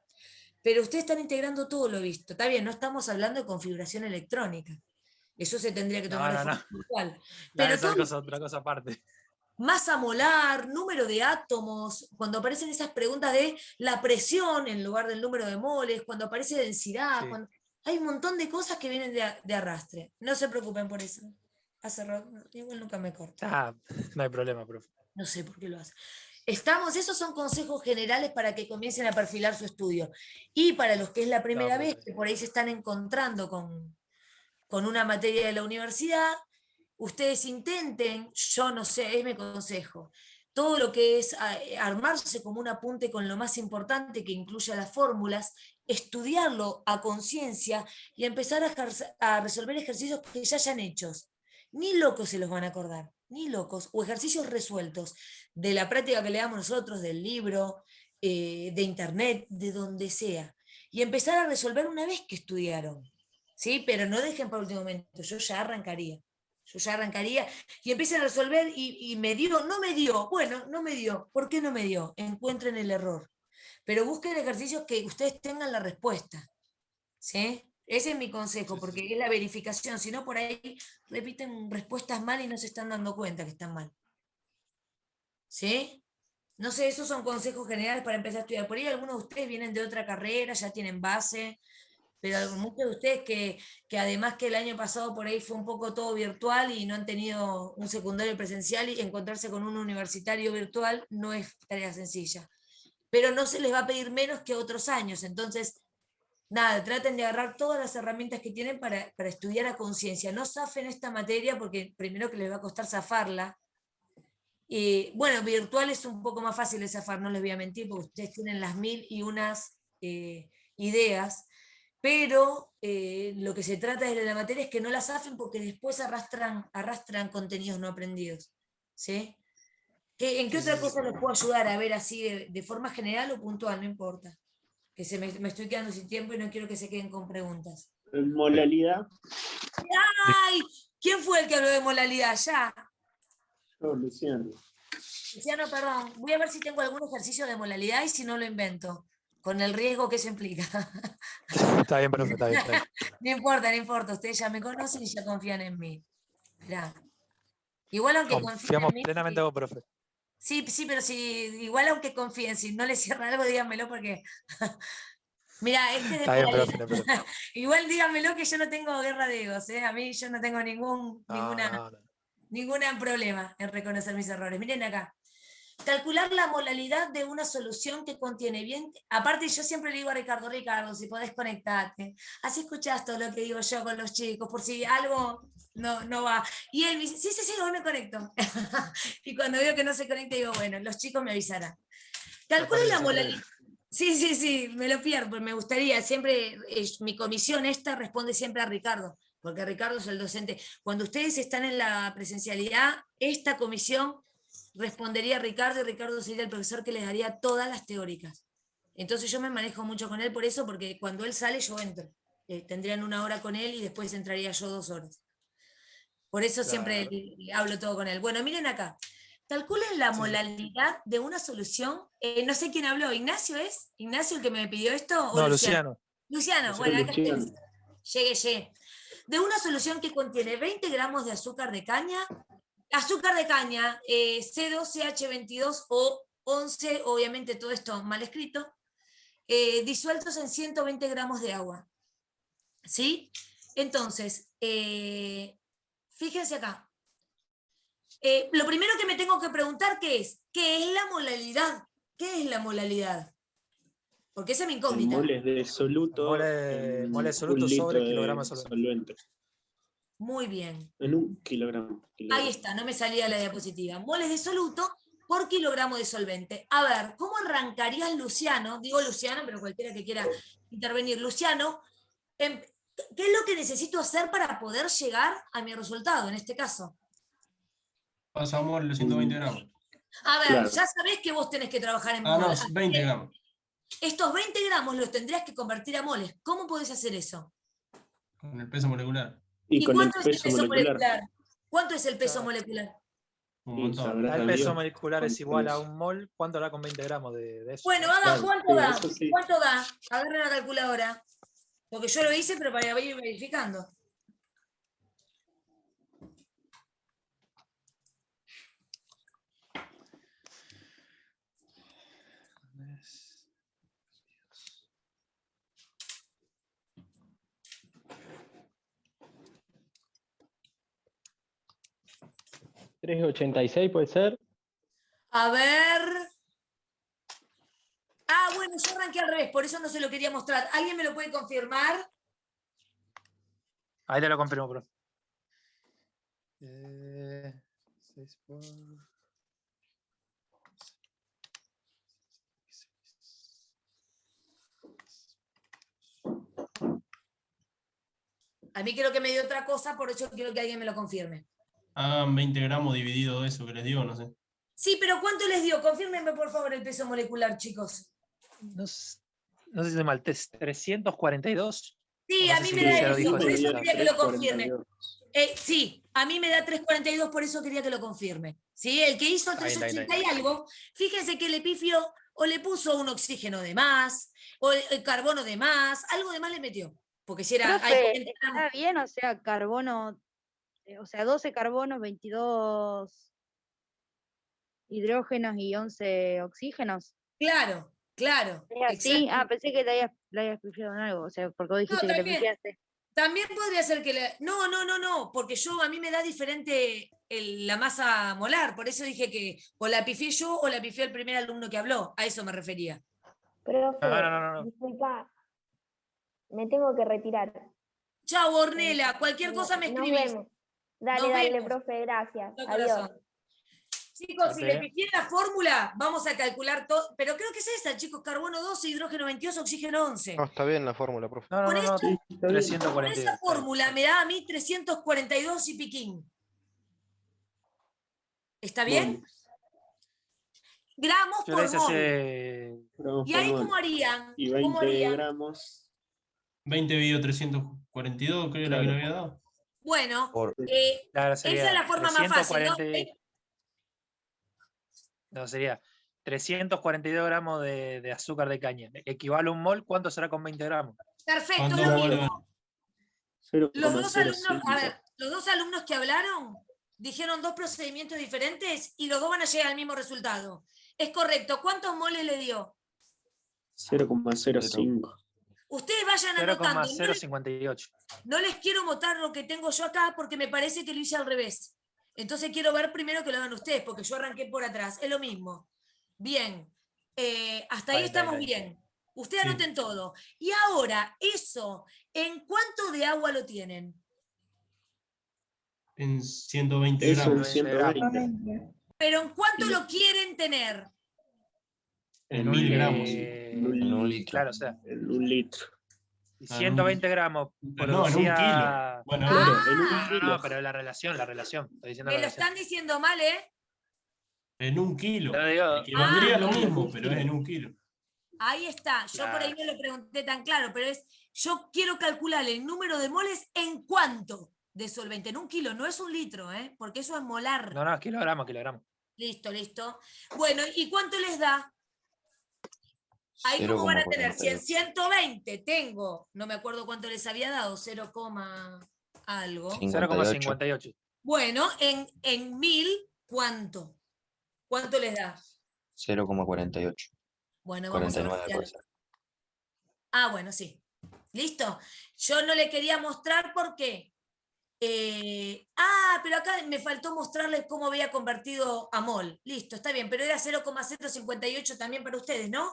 pero ustedes están integrando todo lo visto. Está bien, no estamos hablando de configuración electrónica. Eso se tendría que No, tomar de no, no. forma puntual. La Pero esa todo, es otra cosa aparte. masa molar, número de átomos, cuando aparecen esas preguntas de la presión en lugar del número de moles, cuando aparece densidad, Sí. hay un montón de cosas que vienen de arrastre. No se preocupen por eso. Igual nunca me corto. No hay problema, profe. No sé por qué lo hace. Esos son consejos generales para que comiencen a perfilar su estudio. Y para los que es la primera vez, que por ahí se están encontrando con una materia de la universidad, ustedes intenten, yo no sé, es mi consejo, todo lo que es armarse como un apunte con lo más importante que incluya las fórmulas, estudiarlo a conciencia y empezar a resolver ejercicios que ya hayan hechos. Ni locos se los van a acordar, ni locos, o ejercicios resueltos de la práctica que le damos nosotros, del libro, de internet, de donde sea. y empezar a resolver una vez que estudiaron. ¿Sí? Pero no dejen para el último momento, yo ya arrancaría. Y empiecen a resolver y me dio, no me dio, bueno, no me dio. ¿Por qué no me dio? Encuentren el error. Pero busquen ejercicios que ustedes tengan la respuesta. ¿Sí? Ese es mi consejo, porque es la verificación. Si no, por ahí repiten respuestas mal y no se están dando cuenta que están mal. ¿Sí? No sé, esos son consejos generales para empezar a estudiar. Por ahí algunos de ustedes vienen de otra carrera, ya tienen base, pero muchos de ustedes que además que el año pasado por ahí fue un poco todo virtual y no han tenido un secundario presencial, y encontrarse con un universitario virtual no es tarea sencilla. Pero no se les va a pedir menos que otros años, entonces, nada, traten de agarrar todas las herramientas que tienen para estudiar a conciencia. No zafen esta materia porque primero que les va a costar zafarla. Bueno, virtual es un poco más fácil de zafar, no les voy a mentir, porque ustedes tienen las 1001 ideas, pero lo que se trata de la materia es que no la zafen porque después arrastran contenidos no aprendidos. ¿Sí? ¿En qué otra cosa les puedo ayudar? A ver, así de forma general o puntual, no importa. Que me estoy quedando sin tiempo y no quiero que se queden con preguntas. Modalidad. ¡Ay! ¿Quién fue el que habló de modalidad? Ya. Yo, Luciano. Luciano, perdón. Voy a ver si tengo algún ejercicio de modalidad y si no lo invento, con el riesgo que eso implica. Está bien, profe, está bien. No importa. Ustedes ya me conocen y ya confían en mí. Mirá. Igual aunque confíen Confiamos en mí. plenamente en vos, profe. Sí, pero igual aunque confíen, si no les cierra algo, díganmelo porque. Mira, este de Está bien, profe, modalidad. no hay problema. Igual díganmelo que yo no tengo guerra de egos, ¿eh? A mí yo no tengo ningún problema en reconocer mis errores. Miren acá. Calcular la modalidad de una solución que contiene bien. Aparte, yo siempre le digo a Ricardo, si podés conectarte. Así escuchás todo lo que digo yo con los chicos, por si algo no va. Y él me dice, sí, hoy me conecto. Y cuando veo que no se conecta, digo, bueno, los chicos me avisarán. Calculen la modalidad. Sí, me lo pierdo, me gustaría. Siempre, mi comisión esta responde siempre a Ricardo, porque Ricardo es el docente. Cuando ustedes están en la presencialidad, esta comisión respondería a Ricardo y Ricardo sería el profesor que les daría todas las teóricas. Entonces yo me manejo mucho con él por eso, porque cuando él sale yo entro. Tendrían 1 hora con él y después entraría yo 2 horas. Por eso siempre hablo todo con él. Bueno, miren acá. Calculen la modalidad de una solución. No sé quién habló. ¿Ignacio es? ¿Ignacio el que me pidió esto? ¿O No, Luciano? Luciano, bueno, acá llegué. De una solución que contiene 20 gramos de azúcar de caña, C2CH22 o 11, obviamente todo esto mal escrito, disueltos en 120 gramos de agua. ¿Sí? Entonces, fíjense acá. Lo primero que me tengo que preguntar ¿qué es la modalidad? ¿Qué es la modalidad? Porque esa es mi incógnita. Moles de soluto. Moles de soluto sobre kilogramos de solvente. Muy bien. En 1 kilogramo. Ahí está, no me salía la diapositiva. Moles de soluto por kilogramo de solvente. A ver, ¿cómo arrancarías, Luciano? Digo Luciano, pero cualquiera que quiera intervenir. Luciano, ¿qué es lo que necesito hacer para poder llegar a mi resultado en este caso? Pasamos los 120 gramos. A ver, ya sabés que vos tenés que trabajar en moles. No, 20 gramos. Estos 20 gramos los tendrías que convertir a moles. ¿Cómo podés hacer eso? Con el peso molecular. ¿Y con cuánto el es el peso molecular? molecular? ¿Cuánto es el peso molecular? Un montón. El peso molecular es igual a 1 mol. ¿Cuánto da con 20 gramos de eso? Bueno, hagan, ¿cuánto da? ¿Cuánto da? Agarren la calculadora. Porque yo lo hice, pero para ir verificando. ¿386 puede ser? A ver. Bueno, yo arranqué al revés, por eso no se lo quería mostrar. ¿Alguien me lo puede confirmar? Ahí te lo confirmo, profe. 6 por... A mí creo que me dio otra cosa, por eso quiero que alguien me lo confirme. Hagan 20 gramos dividido de eso que les digo, no sé. Sí, pero ¿cuánto les dio? Confírmenme, por favor, el peso molecular, chicos. no sé si es mal, 342. Sí, O a no mí sé me si da ya lo eso, dijo por ese. eso quería que lo confirme. 342. Sí, a mí me da 342, por eso quería que lo confirme. ¿Sí? El que hizo Está bien, está bien, 380 y algo, fíjense que le pifió o le puso un oxígeno de más, o el carbono de más, algo de más le metió. Porque si era. Profe, ¿está bien? O sea, carbono, o sea, 12 carbonos, 22 hidrógenos y 11 oxígenos. Claro, claro. ¿Es así? Ah, pensé que le habías pifiado en algo, o sea, porque vos dijiste que le también. pifiaste. También podría ser que no, porque a mí me da diferente la masa molar, por eso dije que o la pifié yo o la pifió el primer alumno que habló, a eso me refería. Profe, No. disculpa, me tengo que retirar. Chao, Ornella, cualquier cosa me Nos escribís. vemos. Dale, Nos dale, vemos. profe, gracias. Chao, Adiós. corazón. Chicos, si le pifié la fórmula, vamos a calcular todo, pero creo que es esa, chicos, carbono 12, hidrógeno 22, oxígeno 11. No, está bien la fórmula, profe. No, Con esa 342. fórmula me da a mí 342 y piquín. ¿Está bien? Gramos Yo le por hice mol. ese- ¿Y ahí cómo harían? Y ¿Cómo 20 harían? gramos. 20 dividido 342, creo que era que le había dado. Bueno, Claro, esa sería es la forma más fácil, ¿no? 340. No, sería 342 gramos de azúcar de caña. Equivale a un mol, ¿cuánto será con 20 gramos? Perfecto, ¿Cuánto lo vuelve? mismo. Los dos alumnos que hablaron dijeron dos procedimientos diferentes y los dos van a llegar al mismo resultado. Es correcto. ¿Cuántos moles le dio? 0,05. Ustedes vayan anotando. 0,058. No les quiero mostrar lo que tengo yo acá porque me parece que lo hice al revés. Entonces quiero ver primero que lo hagan ustedes, porque yo arranqué por atrás. Es lo mismo. Bien. Hasta ahí estamos bien. Ustedes anoten todo. Y ahora, eso, ¿en cuánto de agua lo tienen? En 120 Eso en gramos. 120. ¿Pero en cuánto lo quieren tener? En 1000 gramos. En un litro. Claro, o sea, En un litro. y 120 gramos No, en un kilo. producía. Bueno, Claro, en un No, kilo. pero la relación. Estoy diciendo Me la lo relación. están diciendo mal, ¿eh? en un kilo. Yo digo, Equivaldría lo mismo, pero es en un kilo. Ahí está. Yo por ahí no lo pregunté tan claro, pero yo quiero calcular el número de moles en cuánto de solvente. En un kilo, no es un litro, ¿eh? Porque eso es molar. No, kilogramos. Listo. Bueno, ¿y cuánto les da? Ahí cómo van a tener, si en 120 tengo, no me acuerdo cuánto les había dado, 0, algo. 0,58. Bueno, en 1000, ¿cuánto? ¿Cuánto les da? 0,48. Bueno, vamos a 49 ver. puede ser. Bueno, sí. ¿Listo? Yo no le quería mostrar por qué. Pero acá me faltó mostrarles cómo había convertido a mol. Listo, está bien, pero era 0,058 también para ustedes, ¿no?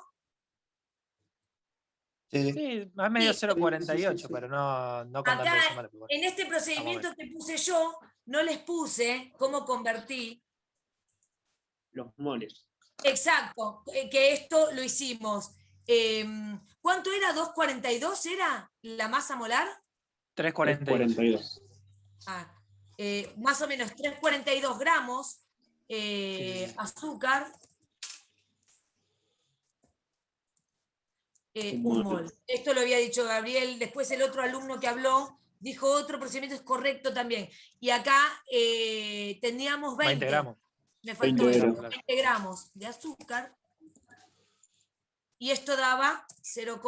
Sí, más medio Sí. 0,48, pero no con Acá, tanto decimales. Bueno. en este procedimiento que puse yo, no les puse cómo convertí. Los moles. Exacto, que esto lo hicimos. ¿Cuánto era? ¿242 era la masa molar? 3,42. Más o menos 342 gramos azúcar. Un mol. Esto lo había dicho Gabriel, después el otro alumno que habló dijo otro procedimiento es correcto también. Y acá teníamos 20 gramos. Me faltó 20 eso, gramos. 20 gramos de azúcar. Y esto daba 0,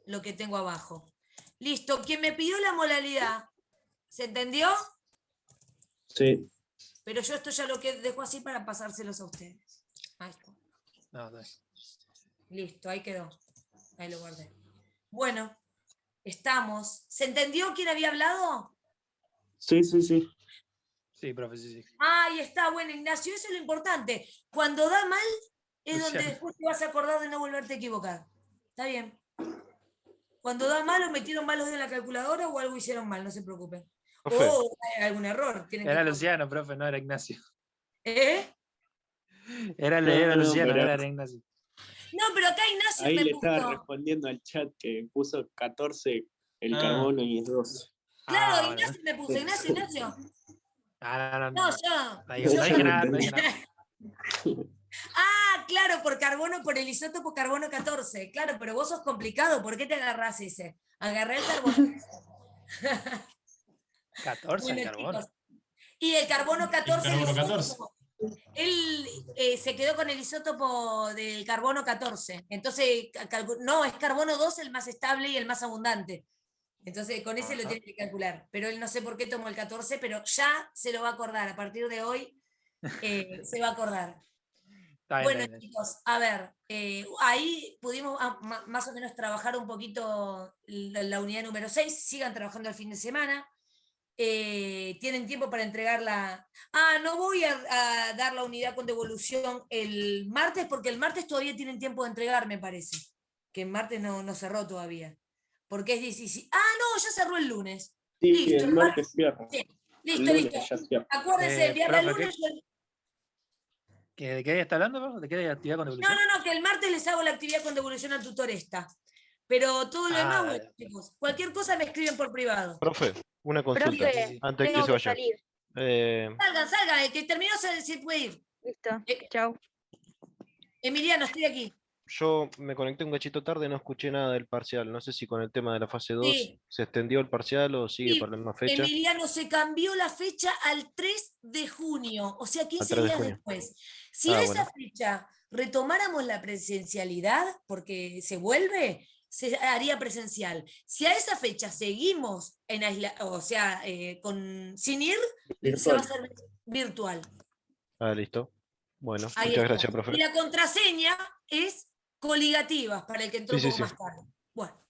lo que tengo abajo. Listo, ¿quién me pidió la molaridad? ¿Se entendió? Sí. Pero yo esto ya lo que dejo así para pasárselos a ustedes. Ahí está. Listo, ahí quedó. Ahí lo guardé. Bueno, estamos. ¿Se entendió quién había hablado? Sí. Sí, profe, sí. Ahí está, bueno, Ignacio, eso es lo importante. Cuando da mal, es donde después te vas a acordar de no volverte a equivocar. ¿Está bien? Cuando da mal, o metieron mal los de la calculadora o algo hicieron mal, no se preocupen. Profe. O hay algún error. Era Luciano, profe, no era Ignacio. ¿Eh? Era No, Luciano, pero- no era Ignacio. No, pero acá Ignacio Ahí me le puso. estaba respondiendo al chat que puso 14 el Ah. carbono y es 12. Claro, bueno. Ignacio me puso. Ignacio. No. No, yo. No dije nada. Ah, claro, por carbono, por el isótopo carbono 14. Claro, pero vos sos complicado. ¿Por qué te agarrás ese? Agarré el carbono. 14 Bueno, carbono. chicos. Y el carbono 14, el carbono 14. isótopo, él se quedó con el isótopo del carbono 14. Entonces, no, es carbono 2 el más estable y el más abundante. Entonces, con ese lo tiene que calcular. Pero él no sé por qué tomó el 14, pero ya se lo va a acordar. A partir de hoy se va a acordar. Está bien, Bueno, está bien. chicos, a ver, ahí pudimos más o menos trabajar un poquito la unidad número 6. Sigan trabajando el fin de semana. Tienen tiempo para entregarla. No voy a dar la unidad con devolución el martes, porque el martes todavía tienen tiempo de entregar, me parece. Que el martes no cerró todavía. Porque es 17. No, ya cerró el lunes. Sí, Listo, el martes cierra. Sí, El listo, lunes listo. ya cierra. Acuérdense, enviarla el profe, lunes. ¿De qué día está hablando, profe? ¿De qué actividad con devolución? No, que el martes les hago la actividad con devolución al tutor esta. Pero todo lo demás, bueno, Dale. chicos, cualquier cosa me escriben por privado. Profe, una consulta. Profe, Antes que tengo se que vaya. salir. Salgan, el que terminó se puede ir. Listo, chao. Emiliano, estoy aquí. Yo me conecté un cachito tarde, no escuché nada del parcial. No sé si con el tema de la fase 2 Sí. se extendió el parcial o sigue Sí, para la misma fecha. Emiliano, se cambió la fecha al 3 de junio, o sea, 15 3 de días junio. después. Si a esa Bueno. fecha retomáramos la presencialidad, porque se vuelve, se haría presencial. Si a esa fecha seguimos en o sea, sin ir, se va a hacer virtual. Listo. Bueno, Ahí muchas está. gracias, profe. Y la contraseña es coligativas, para el que entró Sí, un sí, poco sí. más tarde. Bueno,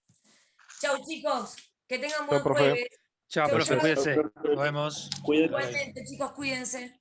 chau chicos, que tengan Chau, buen profe. jueves. Chao, Chau, profe, chau. cuídese. Nos vemos. Cuídate. Igualmente, chicos, cuídense.